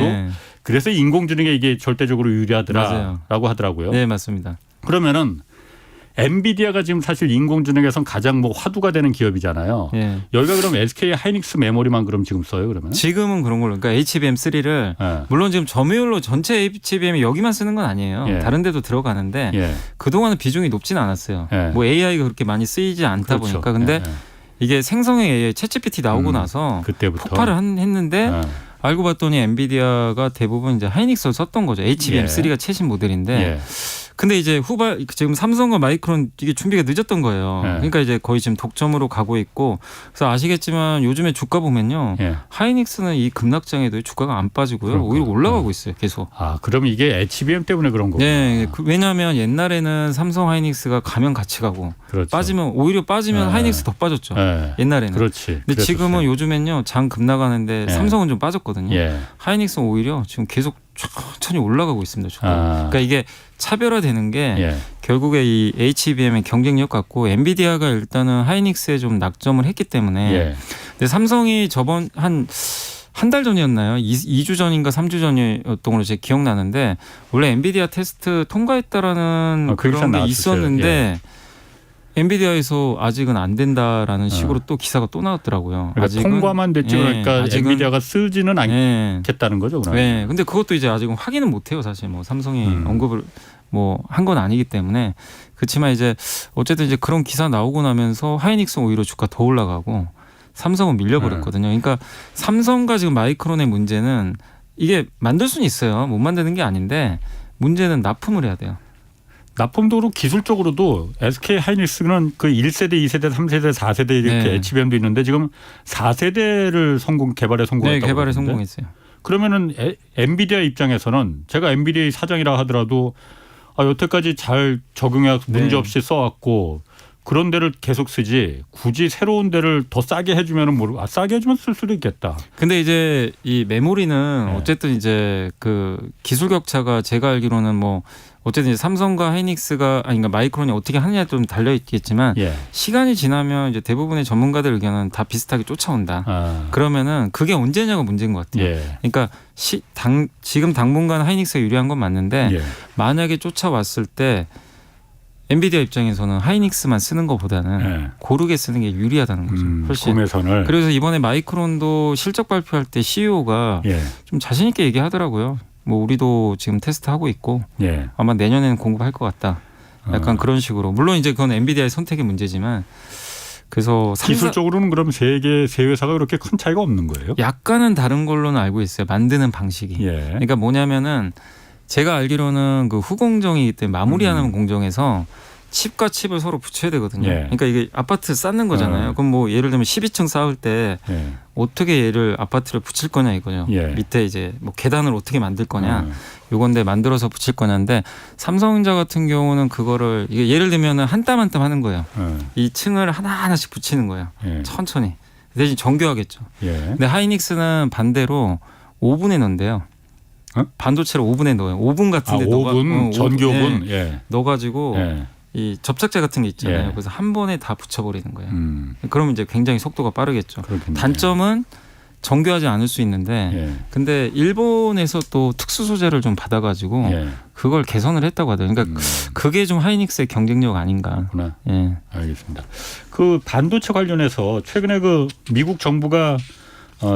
그래서 인공지능에 이게 절대적으로 유리하더라라고 하더라고요. 네, 맞습니다. 그러면은 엔비디아가 지금 사실 인공지능에선 가장 뭐 화두가 되는 기업이잖아요. 여기가 그럼 SK 하이닉스 메모리만 그럼 지금 써요 그러면? 지금은 그런 걸로. 그러니까 HBM3를 물론 지금 점유율로 전체 HBM이 여기만 쓰는 건 아니에요. 다른 데도 들어가는데 그동안은 비중이 높지는 않았어요. 뭐 AI가 그렇게 많이 쓰이지 않다 보니까. 근데 이게 생성형 AI 챗GPT 나오고 나서 그때부터 폭발을 했는데 알고 봤더니 엔비디아가 대부분 이제 하이닉스를 썼던 거죠. HBM3가 최신 모델인데 근데 이제 지금 삼성과 마이크론 이게 준비가 늦었던 거예요. 그러니까 이제 거의 지금 독점으로 가고 있고 그래서 아시겠지만 요즘에 주가 보면요. 하이닉스는 이 급락장에도 주가가 안 빠지고요. 오히려 올라가고 있어요. 계속. 아, 그럼 이게 HBM 때문에 그런 거구나. 네. 왜냐하면 옛날에는 삼성 하이닉스가 가면 같이 가고 오히려 빠지면 하이닉스 더 빠졌죠. 옛날에는. 그렇지. 근데 지금은 요즘엔요. 장 급락하는데 삼성은 좀 빠졌거든요. 하이닉스는 오히려 지금 계속 천천히 올라가고 있습니다. 그러니까 이게 차별화되는 게 결국에 이 HBM의 경쟁력 같고 엔비디아가 일단은 하이닉스에 좀 낙점을 했기 때문에 근데 삼성이 저번 한 달 전이었나요? 2주 전인가 3주 전이었던 걸로 제가 기억나는데 원래 엔비디아 테스트 통과했다라는 그런 게 있었는데 엔비디아에서 아직은 안 된다라는 식으로 또 기사가 또 나왔더라고요. 그러니까 아직은 통과만 됐지 그러니까 엔비디아가 쓰지는 않겠다는 거죠. 그러면. 네. 근데 그것도 이제 아직은 확인은 못해요. 사실 뭐 삼성이 언급을 뭐 한 건 아니기 때문에 그렇지만 이제 어쨌든 이제 그런 기사 나오고 나면서 하이닉스는 오히려 주가 더 올라가고 삼성은 밀려버렸거든요. 그러니까 삼성과 지금 마이크론의 문제는 이게 만들 수는 있어요. 못 만드는 게 아닌데 문제는 납품을 해야 돼요. 납품도로 기술적으로도 SK 하이닉스는 그 1세대, 2세대, 3세대, 4세대 이렇게 HBM도 있는데 지금 4세대를 개발에 성공했다고. 네, 개발에 성공했어요. 그러면은 엔비디아 입장에서는 제가 엔비디아 사장이라 하더라도 여태까지 잘 적용해 문제 없이 써왔고 그런 데를 계속 쓰지 굳이 새로운 데를 더 싸게 해주면은 싸게 해주면 쓸 수도 있겠다. 근데 이제 이 메모리는 어쨌든 이제 그 기술 격차가 제가 알기로는 뭐 어쨌든 이제 삼성과 하이닉스가 그러니까 마이크론이 어떻게 하느냐에 좀 달려 있겠지만 시간이 지나면 이제 대부분의 전문가들 의견은 다 비슷하게 쫓아온다. 그러면은 그게 언제냐가 문제인 것 같아요. 그러니까 지금 당분간 하이닉스가 유리한 건 맞는데 만약에 쫓아왔을 때 엔비디아 입장에서는 하이닉스만 쓰는 것보다는 고르게 쓰는 게 유리하다는 거죠. 훨씬. 구매선을. 그래서 이번에 마이크론도 실적 발표할 때 CEO가 좀 자신 있게 얘기하더라고요. 뭐 우리도 지금 테스트하고 있고 아마 내년에는 공급할 것 같다. 약간 그런 식으로. 물론 이제 그건 엔비디아의 선택의 문제지만 그래서 기술적으로는 그럼 세 회사가 그렇게 큰 차이가 없는 거예요? 약간은 다른 걸로는 알고 있어요. 만드는 방식이. 그러니까 뭐냐면은 제가 알기로는 그 후공정이기 때문에 마무리하는 공정에서 칩과 칩을 서로 붙여야 되거든요. 예. 그러니까 이게 아파트 쌓는 거잖아요. 그럼 뭐 예를 들면 12층 쌓을 때 예. 어떻게 얘를 아파트를 붙일 거냐 이거죠. 예. 밑에 이제 뭐 계단을 어떻게 만들 거냐. 요건데 만들어서 붙일 거냐인데 삼성전자 같은 경우는 그거를 이게 예를 들면 한 땀 한 땀 하는 거예요. 이 층을 하나하나씩 붙이는 거예요. 예. 천천히. 대신 정교하겠죠. 예. 근데 하이닉스는 반대로 오븐에 넣는데요. 어? 반도체를 오븐에 넣어요. 오븐 같은데 오븐, 전기오븐. 예. 예. 넣어가지고 예. 이 접착제 같은 게 있잖아요. 예. 그래서 한 번에 다 붙여버리는 거예요. 그러면 이제 굉장히 속도가 빠르겠죠. 그렇겠네요. 단점은 정교하지 않을 수 있는데 예. 근데 일본에서 또 특수 소재를 좀 받아가지고 예. 그걸 개선을 했다고 하더라고요. 그러니까 그게 좀 하이닉스의 경쟁력 아닌가. 그렇구나. 예. 알겠습니다. 그 반도체 관련해서 최근에 그 미국 정부가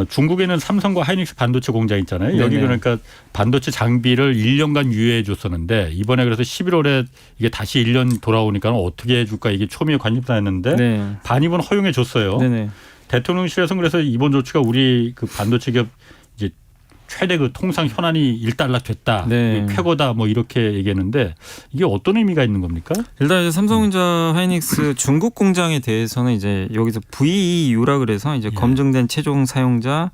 중국에는 삼성과 하이닉스 반도체 공장 있잖아요. 여기 네네. 그러니까 반도체 장비를 1년간 유예해 줬었는데 이번에 그래서 11월에 이게 다시 1년 돌아오니까 어떻게 해줄까 이게 초미의 관심사였는데 네. 반입은 허용해 줬어요. 네네. 대통령실에서는 그래서 이번 조치가 우리 그 반도체 기업 이제 최대 그 통상 현안이 일단락됐다, 네. 쾌거다 뭐 이렇게 얘기했는데 이게 어떤 의미가 있는 겁니까? 일단 이제 삼성전자 하이닉스 중국 공장에 대해서는 이제 여기서 VEU라 그래서 이제 예. 검증된 최종 사용자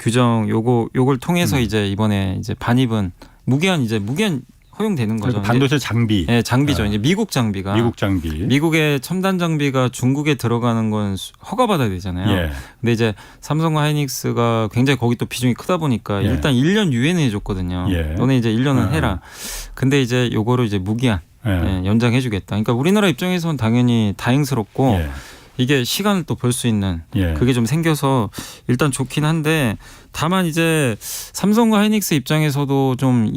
규정 요걸 통해서 이제 이번에 이제 반입은 무기한 허용되는 거죠. 그러니까 반도체 장비, 네, 장비죠. 이제 미국 장비가 미국 장비. 미국의 첨단 장비가 중국에 들어가는 건 허가받아야 되잖아요. 예. 근데 이제 삼성과 하이닉스가 굉장히 거기 또 비중이 크다 보니까 예. 일단 1년 유예는 해줬거든요. 예. 너네 이제 1년은 해라. 근데 이제 요거를 이제 무기한 예. 연장해주겠다. 그러니까 우리나라 입장에서는 당연히 다행스럽고 예. 이게 시간을 또 벌 수 있는 예. 그게 좀 생겨서 일단 좋긴 한데 다만 이제 삼성과 하이닉스 입장에서도 좀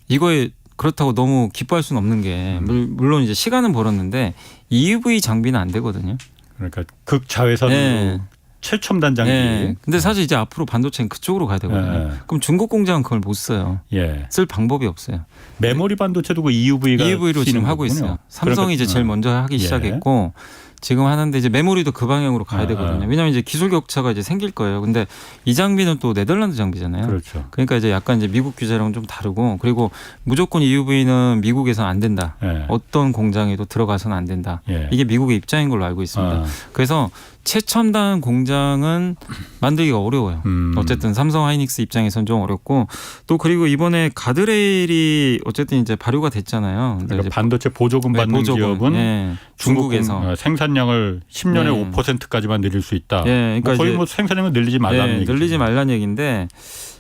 이거에 그렇다고 너무 기뻐할 수는 없는 게 물론 이제 시간은 벌었는데 EUV 장비는 안 되거든요. 그러니까 극자외선으로 네. 최첨단 장비. 네. 근데 사실 이제 앞으로 반도체는 그쪽으로 가야 되거든요. 네. 그럼 중국 공장은 그걸 못 써요. 예. 쓸 방법이 없어요. 메모리 반도체도 그 EUV가 EUV로 지금 하고 있어요. 삼성이 이제 제일 먼저 하기 예. 시작했고 지금 하는데 이제 메모리도 그 방향으로 가야 되거든요. 왜냐하면 이제 기술 격차가 이제 생길 거예요. 근데 이 장비는 또 네덜란드 장비잖아요. 그렇죠. 그러니까 이제 약간 이제 미국 규제랑은 좀 다르고 그리고 무조건 EUV는 미국에서는 안 된다. 예. 어떤 공장에도 들어가서는 안 된다. 예. 이게 미국의 입장인 걸로 알고 있습니다. 그래서 최첨단 공장은 만들기가 어려워요. 어쨌든 삼성 하이닉스 입장에서는 좀 어렵고 또 그리고 이번에 가드레일이 어쨌든 이제 발효가 됐잖아요. 근데 그러니까 이제 반도체 보조금 받는 기업은 예, 중국에서 생산량을 10년에 5%까지만 늘릴 수 있다. 예, 그러니까 뭐 거의 이제 뭐 생산량을 늘리지 말라는 예, 얘기죠. 늘리지 말라는 얘기인데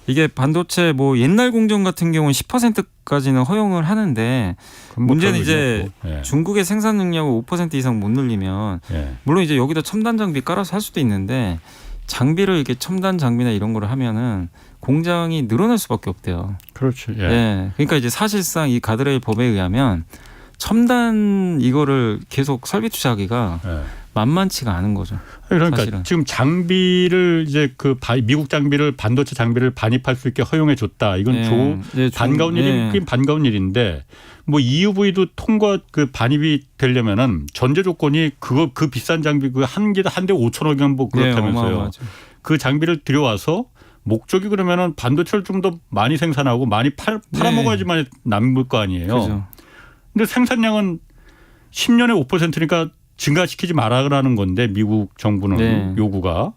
이게 반도체 뭐 옛날 공정 같은 경우는 10%까지는 허용을 하는데 그건 뭐 문제는 별 이제 의미 없고. 예. 중국의 생산 능력을 5% 이상 못 늘리면 예. 물론 이제 여기다 첨단 장비 깔아서 할 수도 있는데 장비를 이렇게 첨단 장비나 이런 거를 하면은 공장이 늘어날 수밖에 없대요. 그렇죠. 예. 예. 그러니까 이제 사실상 이 가드레일 법에 의하면 첨단 이거를 계속 설비 투자하기가 예. 만만치가 않은 거죠. 그러니까 사실은. 지금 장비를 이제 미국 장비를 반도체 장비를 반입할 수 있게 허용해 줬다. 이건 반가운 일이 반가운 일인데 뭐 EUV도 통과 그 반입이 되려면은 전제 조건이 그 비싼 장비 그 한 대 5천억이면 뭐 그렇다면서요. 그 장비를 들여와서 목적이 그러면은 반도체를 좀 더 많이 생산하고 많이 팔아먹어야지만 남을 거 아니에요. 그렇죠. 근데 생산량은 10년에 5%니까 증가시키지 말아라는 건데 미국 정부는 요구가.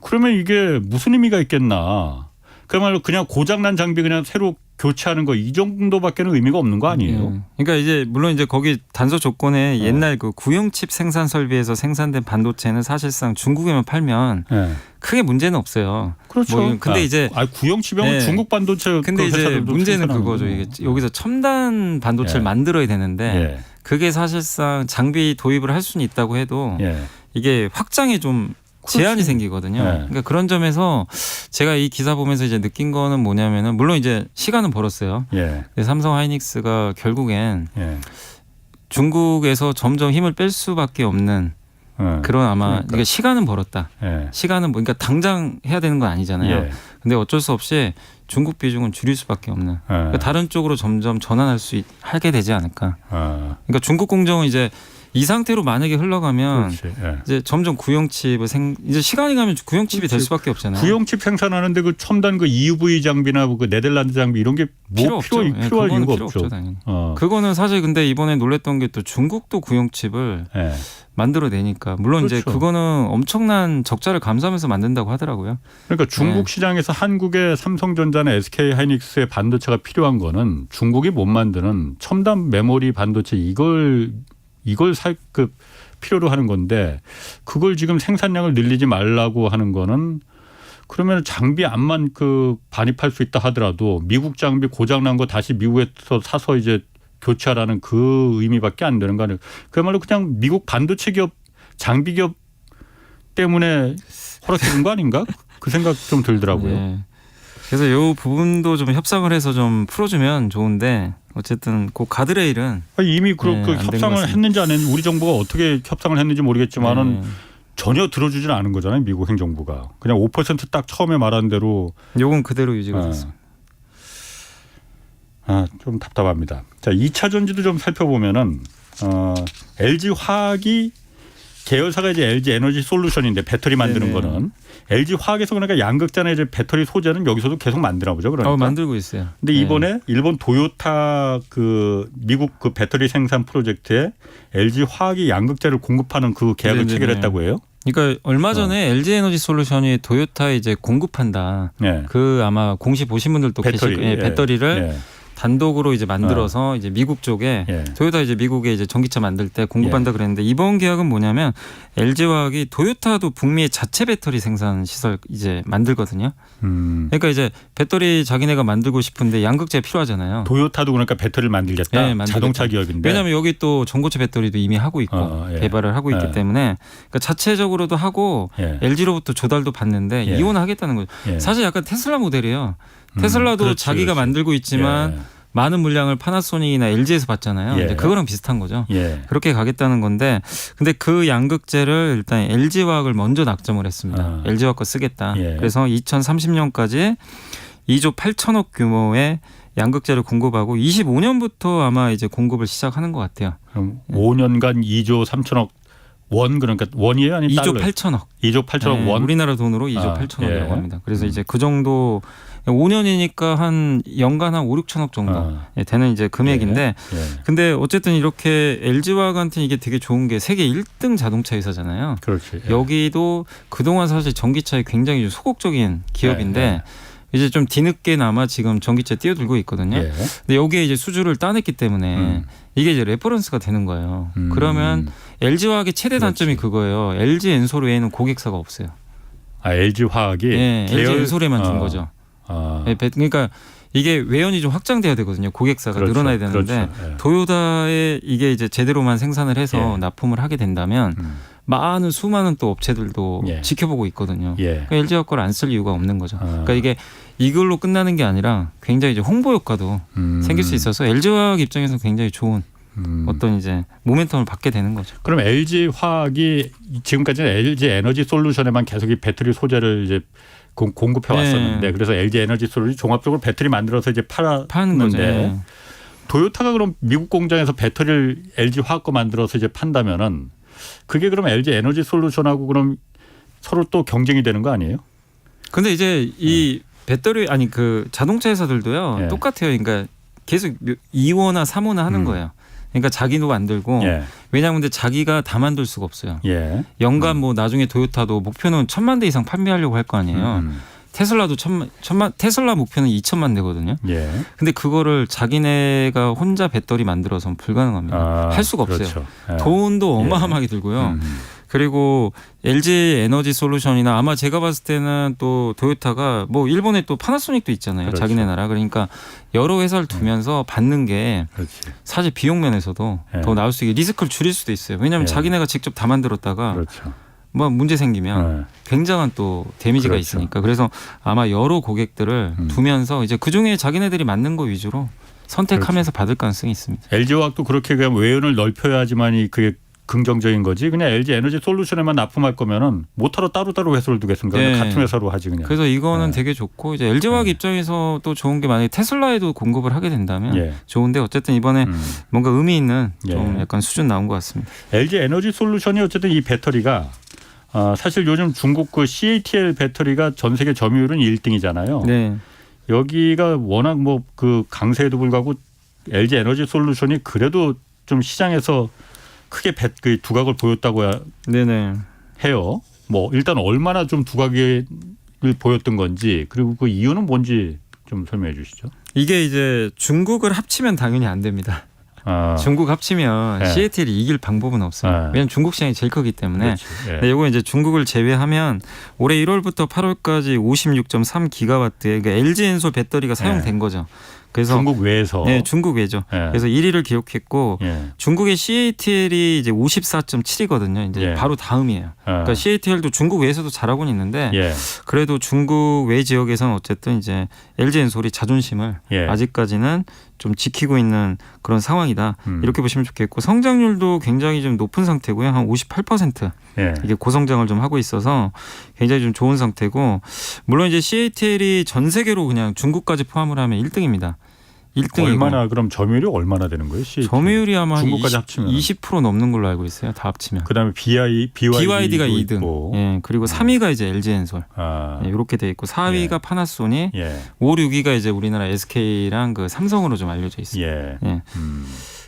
그러면 이게 무슨 의미가 있겠나. 그야말로 그냥 고장난 장비 그냥 새로 교체하는 거 이 정도밖에는 의미가 없는 거 아니에요. 그러니까 이제 물론 이제 거기 단서 조건에 옛날 그 구형칩 생산 설비에서 생산된 반도체는 사실상 중국에만 팔면 크게 문제는 없어요. 그렇죠. 뭐 근데 이제 구형칩이면 중국 반도체 근데 이제 문제는 그거죠. 이게 여기서 첨단 반도체를 만들어야 되는데 그게 사실상 장비 도입을 할 수는 있다고 해도 이게 확장에 좀 제한이 생기거든요. 그러니까 그런 점에서 제가 이 기사 보면서 이제 느낀 거는 뭐냐면은 물론 이제 시간은 벌었어요. 삼성 하이닉스가 결국엔 중국에서 점점 힘을 뺄 수밖에 없는 그런 아마 그러니까 시간은 벌었다. 시간은 그러니까 당장 해야 되는 건 아니잖아요. 근데 어쩔 수 없이 중국 비중은 줄일 수밖에 없는. 그러니까 다른 쪽으로 점점 전환할 하게 되지 않을까. 그러니까 중국 공정은 이제 이 상태로 만약에 흘러가면 그렇지. 예. 이제 점점 구형칩을 이제 시간이 가면 구형칩이 될 그렇지. 수밖에 없잖아요. 구형칩 생산하는데 그 첨단 그 EUV 장비나 그 네덜란드 장비 이런 게 뭐 필요할 그거는 이유가 필요 없죠. 없죠, 당연히. 그거는 사실 근데 이번에 놀랬던 게 또 중국도 구형칩을 예. 만들어내니까 물론 이제 그렇죠. 그거는 엄청난 적자를 감수하면서 만든다고 하더라고요. 그러니까 중국 네. 시장에서 한국의 삼성전자나 SK하이닉스의 반도체가 필요한 거는 중국이 못 만드는 첨단 메모리 반도체 이걸 필요로 하는 건데 그걸 지금 생산량을 늘리지 말라고 하는 거는 그러면 장비 안만 반입할 수 있다 하더라도 미국 장비 고장난 거 다시 미국에서 사서 이제 교체하라는 그 의미밖에 안 되는 거 아니에요. 그야말로 그냥 미국 반도체 기업 장비 기업 때문에 허락해 준 거 아닌가? 그 생각 좀 들더라고요. 네. 그래서 이 부분도 좀 협상을 해서 좀 풀어주면 좋은데 어쨌든 그 가드레일은 이미 그 네, 안된 것 협상을 같습니다. 했는지 안 했는지 우리 정부가 어떻게 협상을 했는지 모르겠지만은 네. 전혀 들어주지는 않은 거잖아요. 미국 행정부가. 그냥 5%딱 처음에 말한 대로 요건 그대로 유지가 네. 됐습니다. 좀 답답합니다. 자, 2차 전지도 좀 살펴보면은 LG 화학이 계열사가 이제 LG 에너지 솔루션인데 배터리 만드는 네네. 거는 LG 화학에서 그러니까 양극재나 이제 배터리 소재는 여기서도 계속 만드나 보죠. 그러니까. 만들고 있어요. 근데 네. 이번에 일본 도요타 미국 배터리 생산 프로젝트에 LG 화학이 양극재를 공급하는 그 계약을 네네네. 체결했다고 해요. 그러니까 얼마 전에 LG 에너지 솔루션이 도요타에 이제 공급한다. 네. 그 아마 공시 보신 분들도 계실 거예요. 예. 배터리를 예. 단독으로 이제 만들어서 이제 미국 쪽에 예. 도요타 이제 미국에 이제 전기차 만들 때 공급한다 그랬는데 이번 계약은 뭐냐면 LG화학이 도요타도 북미의 자체 배터리 생산 시설 이제 만들거든요. 그러니까 이제 배터리 자기네가 만들고 싶은데 양극재 필요하잖아요. 도요타도 그러니까 배터리를 만들겠다. 네, 만들겠다. 자동차 기업인데. 왜냐하면 여기 또 전고체 배터리도 이미 하고 있고 예. 개발을 하고 있기 예. 때문에 그러니까 자체적으로도 하고 예. LG로부터 조달도 받는데 예. 이혼하겠다는 거죠. 예. 사실 약간 테슬라 모델이에요. 테슬라도 그렇지, 자기가 그렇지. 만들고 있지만 예. 많은 물량을 파나소닉이나 LG에서 받잖아요. 예. 이제 그거랑 비슷한 거죠. 예. 그렇게 가겠다는 건데 근데 그 양극재를 일단 LG화학을 먼저 낙점을 했습니다. LG화학 거 쓰겠다. 예. 그래서 2030년까지 2조 8천억 규모의 양극재를 공급하고 25년부터 아마 이제 공급을 시작하는 것 같아요. 그럼 5년간 2조 3천억 원 그러니까 원이에요? 아니면 2조 달러? 8천억. 2조 8천억 네, 원? 우리나라 돈으로 2조 8천억이라고 예. 합니다. 그래서 이제 그 정도 5년이니까 한 연간 한 5, 6천억 정도 되는 이제 금액인데 예. 근데 어쨌든 이렇게 LG화학한테는 이게 되게 좋은 게 세계 1등 자동차 회사잖아요. 그렇지. 예. 여기도 그동안 사실 전기차에 굉장히 좀 소극적인 기업인데 예. 이제 좀 뒤늦게나마 지금 전기차 뛰어들고 있거든요. 예. 근데 여기에 이제 수주를 따냈기 때문에 이게 이제 레퍼런스가 되는 거예요. 그러면 LG화학의 최대 단점이 그거예요. LG 엔솔 외에는 고객사가 없어요. LG 화학이 네, LG 엔솔에만 준 거죠. 네, 그러니까 이게 외연이 좀 확장돼야 되거든요. 고객사가 그렇죠. 늘어나야 되는데 그렇죠. 예. 도요타에 이게 이제 제대로만 생산을 해서 예. 납품을 하게 된다면 많은 수많은 또 업체들도 예. 지켜보고 있거든요. 예. 그러니까 LG화학 걸 안 쓸 이유가 없는 거죠. 그러니까 이게 이걸로 끝나는 게 아니라 굉장히 이제 홍보 효과도 생길 수 있어서 LG화학 입장에서 굉장히 좋은 어떤 이제 모멘텀을 받게 되는 거죠. 그럼 LG 화학이 지금까지는 LG 에너지 솔루션에만 계속 이 배터리 소재를 이제 공급해 왔었는데 그래서 LG 에너지 솔루션이 종합적으로 배터리 만들어서 이제 파는 거죠. 팔았는데 도요타가 그럼 미국 공장에서 배터리를 LG 화학 거 만들어서 이제 판다면은 그게 그럼 LG 에너지 솔루션하고 그럼 서로 또 경쟁이 되는 거 아니에요? 근데 이제 이 배터리 아니 그 자동차 회사들도요 예. 똑같아요. 그러니까 계속 2호나 3호나 하는 거예요. 그러니까 자기도 만들고 예. 왜냐하면 근데 자기가 다 만들 수가 없어요. 예. 연간 뭐 나중에 도요타도 목표는 1,000만 대 이상 판매하려고 할 거 아니에요. 테슬라도 테슬라 목표는 2,000만 대거든요. 예. 근데 그거를 자기네가 혼자 배터리 만들어서 불가능합니다. 할 수가 없어요. 그렇죠. 예. 돈도 어마어마하게 들고요. 그리고 LG 에너지 솔루션이나 아마 제가 봤을 때는 또 도요타가 뭐 일본에 또 파나소닉도 있잖아요. 그렇죠. 자기네 나라. 그러니까 여러 회사를 두면서 받는 게 그렇지. 사실 비용 면에서도 예. 더 나을 수 있게 리스크를 줄일 수도 있어요. 왜냐하면 예. 자기네가 직접 다 만들었다가 그렇죠. 뭐 문제 생기면 예. 굉장한 또 데미지가 그렇죠. 있으니까 그래서 아마 여러 고객들을 두면서 이제 그중에 자기네들이 맞는 거 위주로 선택하면서 받을 가능성이 있습니다. LG 화학도 그렇게 그냥 외연을 넓혀야지만이 그게 긍정적인 거지. 그냥 LG 에너지 솔루션에만 납품할 거면은 못하러 따로따로 회사를 두겠습니까? 네. 같은 회사로 하지 그냥. 그래서 이거는 네. 되게 좋고 이제 LG화학 네. 입장에서 또 좋은 게 만약에 테슬라에도 공급을 하게 된다면 예. 좋은데 어쨌든 이번에 뭔가 의미 있는 좀 예. 약간 수준 나온 것 같습니다. LG 에너지 솔루션이 어쨌든 이 배터리가 사실 요즘 중국 그 CATL 배터리가 전 세계 점유율은 1등이잖아요. 네. 여기가 워낙 뭐 그 강세에도 불구하고 LG 에너지 솔루션이 그래도 좀 시장에서 크게 그 두각을 보였다고 네네. 해요. 뭐 일단 얼마나 좀 두각을 보였던 건지 그리고 그 이유는 뭔지 좀 설명해 주시죠. 이게 이제 중국을 합치면 당연히 안 됩니다. 중국 합치면 네. CATL이 이길 방법은 없어요. 네. 왜냐하면 중국 시장이 제일 크기 때문에. 그렇지. 예. 네, 이거 이제 중국을 제외하면 올해 1월부터 8월까지 56.3 기가와트의 그러니까 LG 엔솔 배터리가 사용된 거죠. 그래서 중국 외에서. 네, 중국 외죠. 예. 그래서 1위를 기록했고 예. 중국의 CATL이 이제 54.7이거든요. 이제 예. 바로 다음이에요. 그러니까 CATL도 중국 외에서도 잘하고는 있는데 예. 그래도 중국 외 지역에서는 어쨌든 이제 LG 엔솔이 자존심을 예. 아직까지는 좀 지키고 있는 그런 상황이다. 이렇게 보시면 좋겠고 성장률도 굉장히 좀 높은 상태고요. 한 58%. 예. 이게 고성장을 좀 하고 있어서 굉장히 좀 좋은 상태고 물론 이제 CATL이 전 세계로 그냥 중국까지 포함을 하면 1등입니다. 1등이고 얼마나 그럼 점유율이 얼마나 되는 거예요? CATL? 점유율이 아마 중국까지 합치면 20% 넘는 걸로 알고 있어요. 다 합치면. 그다음에 BYD가 2등. 있고. 예, 그리고 3위가 이제 LG 엔솔. 아. 예, 이렇게 돼 있고 4위가 예. 파나소닉, 예. 5, 6위가 이제 우리나라 SK랑 그 삼성으로 좀 알려져 있어요. 예. 예.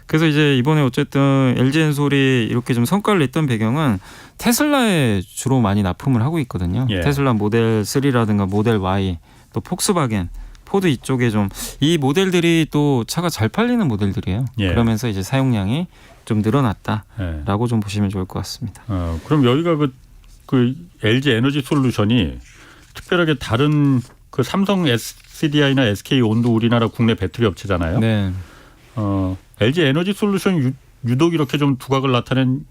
그래서 이제 이번에 어쨌든 LG 엔솔이 이렇게 좀 성과를 냈던 배경은 테슬라에 주로 많이 납품을 하고 있거든요. 예. 테슬라 모델 3라든가 모델 Y, 또 폭스바겐, 포드 이쪽에 좀 이 모델들이 또 차가 잘 팔리는 모델들이에요. 예. 그러면서 이제 사용량이 좀 늘어났다라고 예. 좀 보시면 좋을 것 같습니다. 그럼 여기가 그 LG 에너지 솔루션이 특별하게 다른 그 삼성 SDI나 SK 온도 우리나라 국내 배터리 업체잖아요. 네. LG 에너지 솔루션 유독 이렇게 좀 두각을 나타낸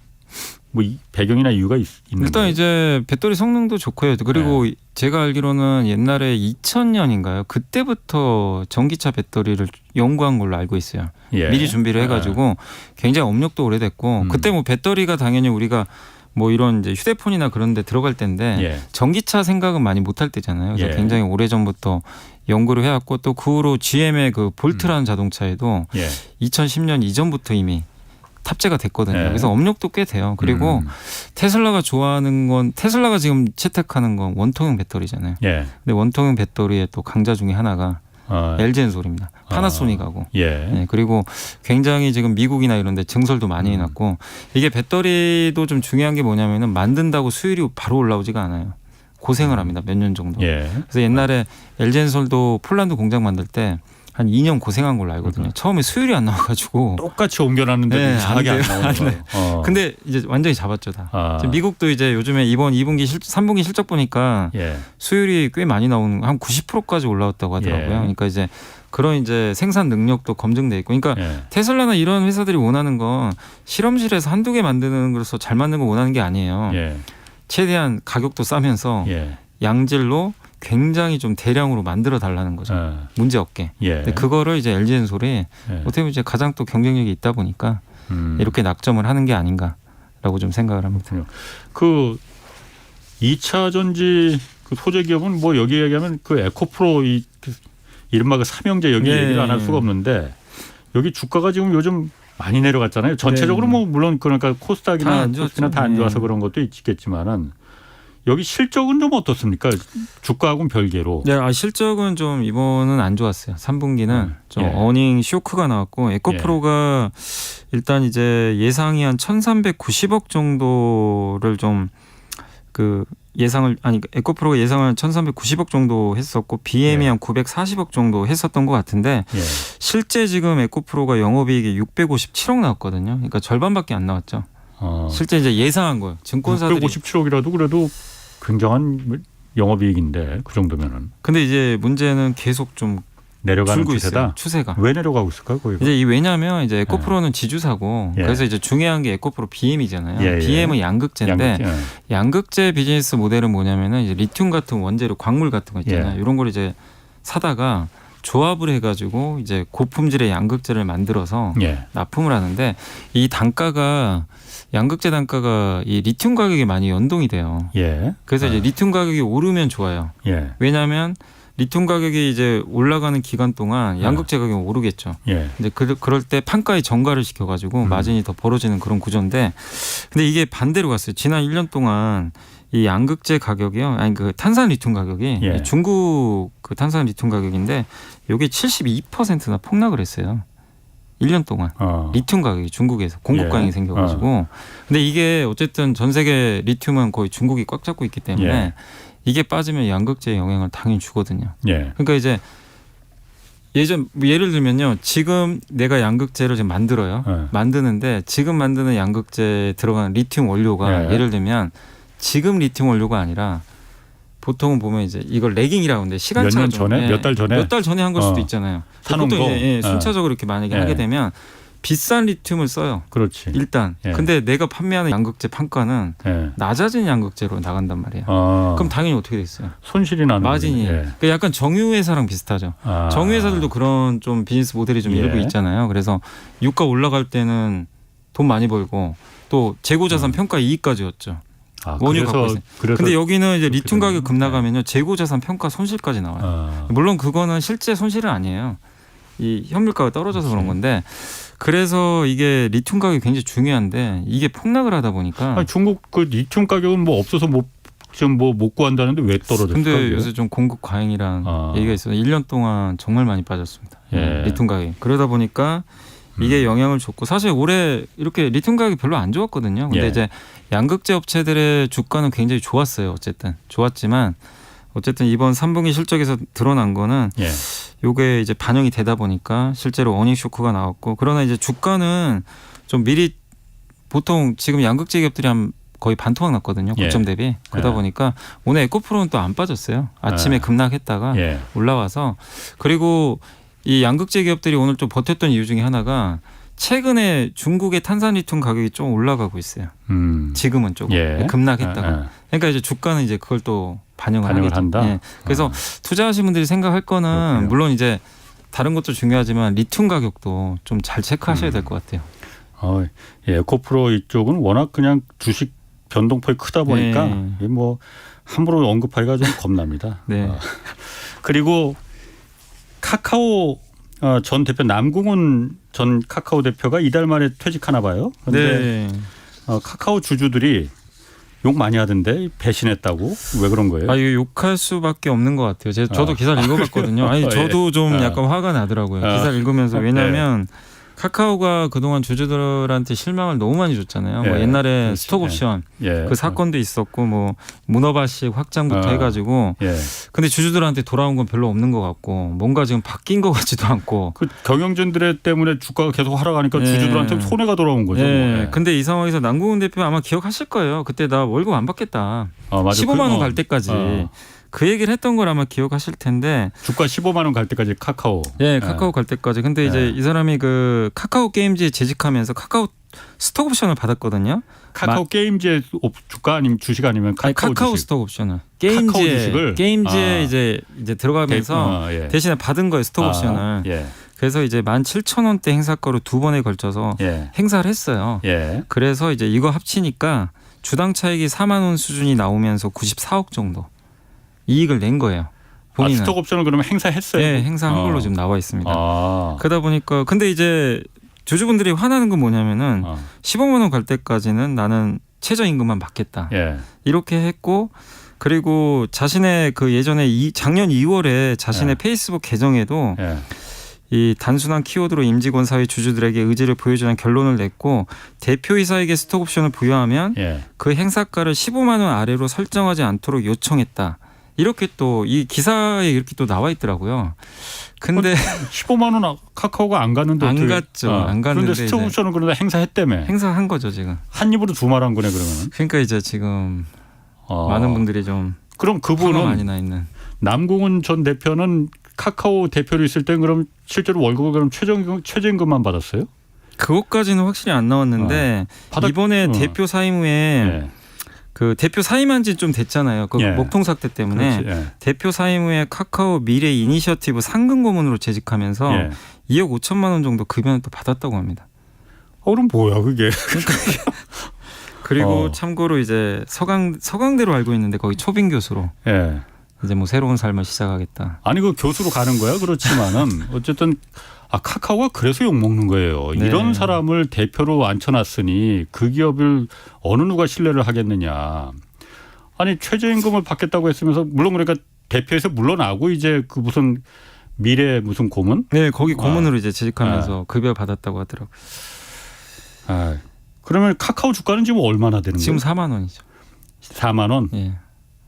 뭐 배경이나 이유가 있는 일단 거예요? 이제 배터리 성능도 좋고요. 그리고 제가 알기로는 옛날에 2000년인가요? 그때부터 전기차 배터리를 연구한 걸로 알고 있어요. 예. 미리 준비를 해가지고 굉장히 업력도 오래됐고 그때 뭐 배터리가 당연히 우리가 뭐 이런 이제 휴대폰이나 그런 데 들어갈 때인데 예. 전기차 생각은 많이 못할 때잖아요. 그래서 예. 굉장히 오래전부터 연구를 해왔고 또 그 후로 GM의 그 볼트라는 자동차에도 예. 2010년 이전부터 이미 탑재가 됐거든요. 예. 그래서 업력도 꽤 돼요. 그리고 테슬라가 좋아하는 건 테슬라가 지금 채택하는 건 원통형 배터리잖아요. 예. 근데 원통형 배터리의 또 강자 중에 하나가 LG 엔솔입니다. 파나소닉하고. 예. 네, 그리고 굉장히 지금 미국이나 이런 데 증설도 많이 해놨고 이게 배터리도 좀 중요한 게 뭐냐면은 만든다고 수율이 바로 올라오지가 않아요. 고생을 합니다. 몇 년 정도. 예. 그래서 옛날에 LG 엔솔도 폴란드 공장 만들 때 한 2년 고생한 걸로 알거든요. 처음에 수율이 안 나와가지고. 똑같이 옮겨놨는데 네, 이상하게 안 나오는 거예요. 근데 이제 완전히 잡았죠 다. 미국도 이제 요즘에 이번 2분기 3분기 실적 보니까 예. 수율이 꽤 많이 나오는 한 90%까지 올라왔다고 하더라고요. 예. 그러니까 이제 그런 이제 생산 능력도 검증돼 있고, 그러니까 예. 테슬라나 이런 회사들이 원하는 건 실험실에서 한두 개 만드는 것으로서 잘 만든 거 원하는 게 아니에요. 예. 최대한 가격도 싸면서 예. 양질로 굉장히 좀 대량으로 만들어 달라는 거죠. 문제 없게. 예. 근데 그거를 이제 LG 엔솔이 예. 어떻게 보면 이제 가장 또 경쟁력이 있다 보니까 이렇게 낙점을 하는 게 아닌가라고 좀 생각을 합니다. 그 2차 전지 그 소재 기업은 뭐 여기 얘기하면 그 에코프로 이른바 그 삼형제 여기 예. 얘기를 안 할 수가 없는데 여기 주가가 지금 요즘 많이 내려갔잖아요. 전체적으로 뭐 물론 그러니까 코스닥이나 코스피나 다 안 좋아서 그런 것도 있겠지만은 여기 실적은 좀 어떻습니까? 주가하고는 별개로. 네, 실적은 좀 이번은 안 좋았어요. 3분기는 좀 예. 어닝 쇼크가 나왔고 에코프로가 일단 이제 예상이 한 1,390억 정도를 좀 그 예상을 에코프로가 예상을 1,390억 정도 했었고 BM이 예. 한 940억 정도 했었던 것 같은데 예. 실제 지금 에코프로가 영업이익이 657억 나왔거든요. 그러니까 절반밖에 안 나왔죠. 실제 이제 예상한 거예요. 증권사들이 657억이라도 그래도 굉장한 영업이익인데 그 정도면은. 근데 이제 문제는 계속 좀 내려가는 줄고 추세다. 있어요. 추세가. 왜 내려가고 있을까요? 거기가? 이제 왜냐하면 이제 에코프로는 지주사고 예. 그래서 이제 중요한 게 에코프로 BM이잖아요. 예, 예. BM은 양극재인데 양극재 비즈니스 모델은 뭐냐면은 이제 리튬 같은 원재료, 광물 같은 거 있잖아요. 예. 이런 걸 이제 사다가 조합을 해가지고 이제 고품질의 양극재를 만들어서 예. 납품을 하는데 이 단가가 양극재 단가가 이 리튬 가격에 많이 연동이 돼요. 예. 그래서 이제 리튬 가격이 오르면 좋아요. 예. 왜냐하면 리튬 가격이 이제 올라가는 기간 동안 양극재 가격이 오르겠죠. 예. 이제 그럴 때 판가에 정가를 시켜가지고 마진이 더 벌어지는 그런 구조인데, 근데 이게 반대로 갔어요. 지난 1년 동안 이 양극재 가격이요, 아니 그 탄산 리튬 가격이 예. 중국 그 탄산 리튬 가격인데 이게 72%나 폭락을 했어요. 1년 동안. 리튬 가격이 중국에서 공급 강이 생겨가지고. 근데 이게 어쨌든 전 세계 리튬은 거의 중국이 꽉 잡고 있기 때문에 예. 이게 빠지면 양극재에 영향을 당연히 주거든요. 예. 그러니까 이제 예를 들면요. 지금 내가 양극재를 지금 만들어요. 예. 만드는데 지금 만드는 양극재에 들어가는 리튬 원료가 예. 예를 들면 지금 리튬 원료가 아니라 보통은 보면 이제 이걸 레깅이라고 하는데 시간차가 몇 년 전에? 몇 달 전에? 몇 달 전에 한 걸 수도 있잖아요. 사놓은 보통 거? 순차적으로 이렇게 만약에 하게 되면 비싼 리튬을 써요. 그렇지. 일단. 예. 근데 내가 판매하는 양극재 판가는 예. 낮아진 양극재로 나간단 말이에요. 그럼 당연히 어떻게 되겠어요? 손실이 나는 마진이. 거예요. 예. 그러니까 약간 정유회사랑 비슷하죠. 정유회사들도 그런 좀 비즈니스 모델이 좀 예. 일부 있잖아요. 그래서 유가 올라갈 때는 돈 많이 벌고 또 재고자산 평가 이익까지였죠. 원유 갖고 있어요. 근데 여기는 이제 리튬 가격 급나가면요 재고자산 평가 손실까지 나와요. 물론 그거는 실제 손실은 아니에요. 이 현물가가 떨어져서 그런 건데, 그래서 이게 리튬 가격이 굉장히 중요한데 이게 폭락을 하다 보니까. 아니, 중국 그 리튬 가격은 뭐 없어서 지금 못 구한다는데 왜 떨어졌을까? 근데 요새 좀 공급 과잉이란 얘기가 있어서 1년 동안 정말 많이 빠졌습니다. 예. 리튬 가격이. 그러다 보니까 이게 영향을 줬고, 사실 올해 이렇게 리튬 가격이 별로 안 좋았거든요. 근데 예. 이제 양극재 업체들의 주가는 굉장히 좋았어요. 어쨌든 좋았지만 어쨌든 이번 3분기 실적에서 드러난 거는 예. 요게 이제 반영이 되다 보니까 실제로 어닝 쇼크가 나왔고, 그러나 이제 주가는 좀 미리 보통 지금 양극재 기업들이 한 거의 반토막 났거든요. 고점 대비. 그러다 보니까 오늘 에코프로는 또 안 빠졌어요. 아침에 급락했다가 올라와서. 그리고 이 양극재 기업들이 오늘 좀 버텼던 이유 중에 하나가 최근에 중국의 탄산 리튬 가격이 좀 올라가고 있어요. 지금은 조금 급락했다가. 그러니까 이제 주가는 이제 그걸 또 반영을 한다. 예. 그래서 투자하시는 분들이 생각할 거는 그렇군요. 물론 이제 다른 것도 중요하지만 리튬 가격도 좀 잘 체크하셔야 될 것 같아요. 에코프로 이쪽은 워낙 그냥 주식 변동폭이 크다 보니까 뭐 함부로 언급하기가 좀 겁납니다. 네. 그리고 카카오 전 대표 남궁훈 전 카카오 대표가 이달 말에 퇴직하나 봐요. 그런데 카카오 주주들이 욕 많이 하던데 배신했다고 왜 그런 거예요? 이거 욕할 수밖에 없는 것 같아요. 저도 기사를 읽어봤거든요. 아니 저도 좀 약간 화가 나더라고요. 기사를 읽으면서. 왜냐하면 카카오가 그동안 주주들한테 실망을 너무 많이 줬잖아요. 뭐 옛날에 스톡옵션 그 사건도 있었고 뭐 문어발식 확장부터 해가지고. 근데 주주들한테 돌아온 건 별로 없는 것 같고 뭔가 지금 바뀐 것 같지도 않고. 그 경영진들의 때문에 주가가 계속 하락하니까 주주들한테 손해가 돌아온 거죠. 근데 이 상황에서 남궁훈 대표 아마 기억하실 거예요. 그때 나 월급 안 받겠다. 15만 원 갈 때까지. 그 얘기를 했던 걸 아마 기억하실 텐데. 주가 15만 원 갈 때까지 카카오. 카카오 갈 때까지. 근데 이제 이 사람이 그 카카오 게임즈에 재직하면서 카카오 스톡 옵션을 받았거든요. 카카오 게임즈의 주가 아니면 주식 아니면 카카오 주식. 스톡 옵션을. 게임즈에 이제 들어가면서 대신에 받은 거예요. 스톡 옵션을. 그래서 이제 17,000원대 행사가로 2번에 걸쳐서 행사를 했어요. 그래서 이제 이거 합치니까 주당 차익이 4만 원 수준이 나오면서 94억 정도. 이익을 낸 거예요. 본인은. 스톡 옵션을 그러면 행사했어요? 네, 행사한 걸로 지금 나와 있습니다. 그러다 보니까 근데 이제 주주분들이 화나는 건 뭐냐면은 15만 원 갈 때까지는 나는 최저임금만 받겠다. 이렇게 했고, 그리고 자신의 그 예전에 작년 2월에 자신의 페이스북 계정에도 이 단순한 키워드로 임직원 사회 주주들에게 의지를 보여주는 결론을 냈고, 대표이사에게 스톡옵션을 부여하면 그 행사가를 15만 원 아래로 설정하지 않도록 요청했다. 이렇게 또 이 기사에 이렇게 또 나와 있더라고요. 근데 15만 원 카카오가 안 갔는데 안 갔죠. 안 갔는데 그런데 스톡옵션은 그러다 행사했다며. 행사한 거죠 지금. 한 입으로 두 말 한 거네 그러면. 그러니까 이제 지금 많은 분들이 좀 그럼 그분은 많이 나 있는. 남궁훈 전 대표는 카카오 대표로 있을 때 그럼 실제로 월급을 그럼 최저임금만 받았어요? 그것까지는 확실히 안 나왔는데 이번에 대표 사임 후에 그 대표 사임한 지 좀 됐잖아요. 그 예. 목통 사태 때문에 그렇지, 예. 대표 사임 후에 카카오 미래 이니셔티브 상근 고문으로 재직하면서 예. 2억 5천만 원 정도 급여는 또 받았다고 합니다. 그럼 뭐야 그게? 그리고 참고로 이제 서강대로 알고 있는데 거기 초빙 교수로 예. 이제 뭐 새로운 삶을 시작하겠다. 아니 그 교수로 가는 거야. 그렇지만은 어쨌든 카카오가 그래서 욕 먹는 거예요. 네. 이런 사람을 대표로 앉혀놨으니 그 기업을 어느 누가 신뢰를 하겠느냐. 아니 최저임금을 받겠다고 했으면서 물론 그러니까 대표에서 물러나고 이제 그 무슨 미래 무슨 고문? 네, 거기 고문으로 이제 재직하면서 급여 받았다고 하더라고요. 아, 그러면 카카오 주가는 지금 얼마나 되는 지금 거예요? 4만 원이죠. 4만 원? 예.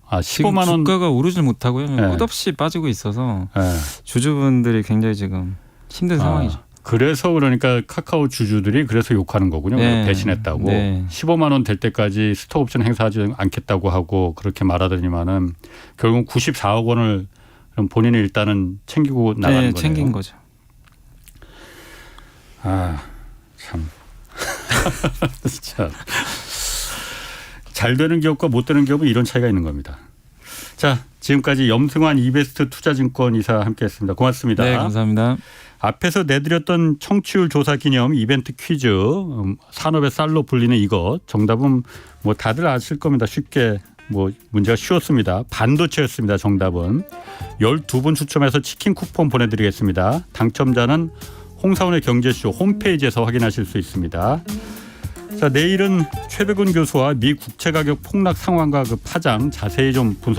아, 지금 15만 원. 주가가 오르지 못하고요. 네. 끝없이 빠지고 있어서 예. 주주분들이 굉장히 지금 힘든 상황이죠. 그래서 그러니까 카카오 주주들이 그래서 욕하는 거군요. 네. 배신했다고. 네. 15만 원 될 때까지 스톡옵션 행사하지 않겠다고 하고 그렇게 말하더니만은 결국 94억 원을 그럼 본인이 일단은 챙기고 나가는 거예요. 챙긴 거죠. 아, 참. 진짜. 잘 되는 기업과 못 되는 기업은 이런 차이가 있는 겁니다. 자, 지금까지 염승환 이베스트 투자증권 이사 함께했습니다. 고맙습니다. 네, 감사합니다. 앞에서 내드렸던 청취율 조사 기념 이벤트 퀴즈 산업의 쌀로 불리는 이것 정답은 뭐 다들 아실 겁니다. 쉽게 뭐 문제가 쉬웠습니다. 반도체였습니다. 정답은 12분 추첨해서 치킨 쿠폰 보내드리겠습니다. 당첨자는 홍사원의 경제쇼 홈페이지에서 확인하실 수 있습니다. 자, 내일은 최백운 교수와 미 국채 가격 폭락 상황과 그 파장 자세히 좀 분석.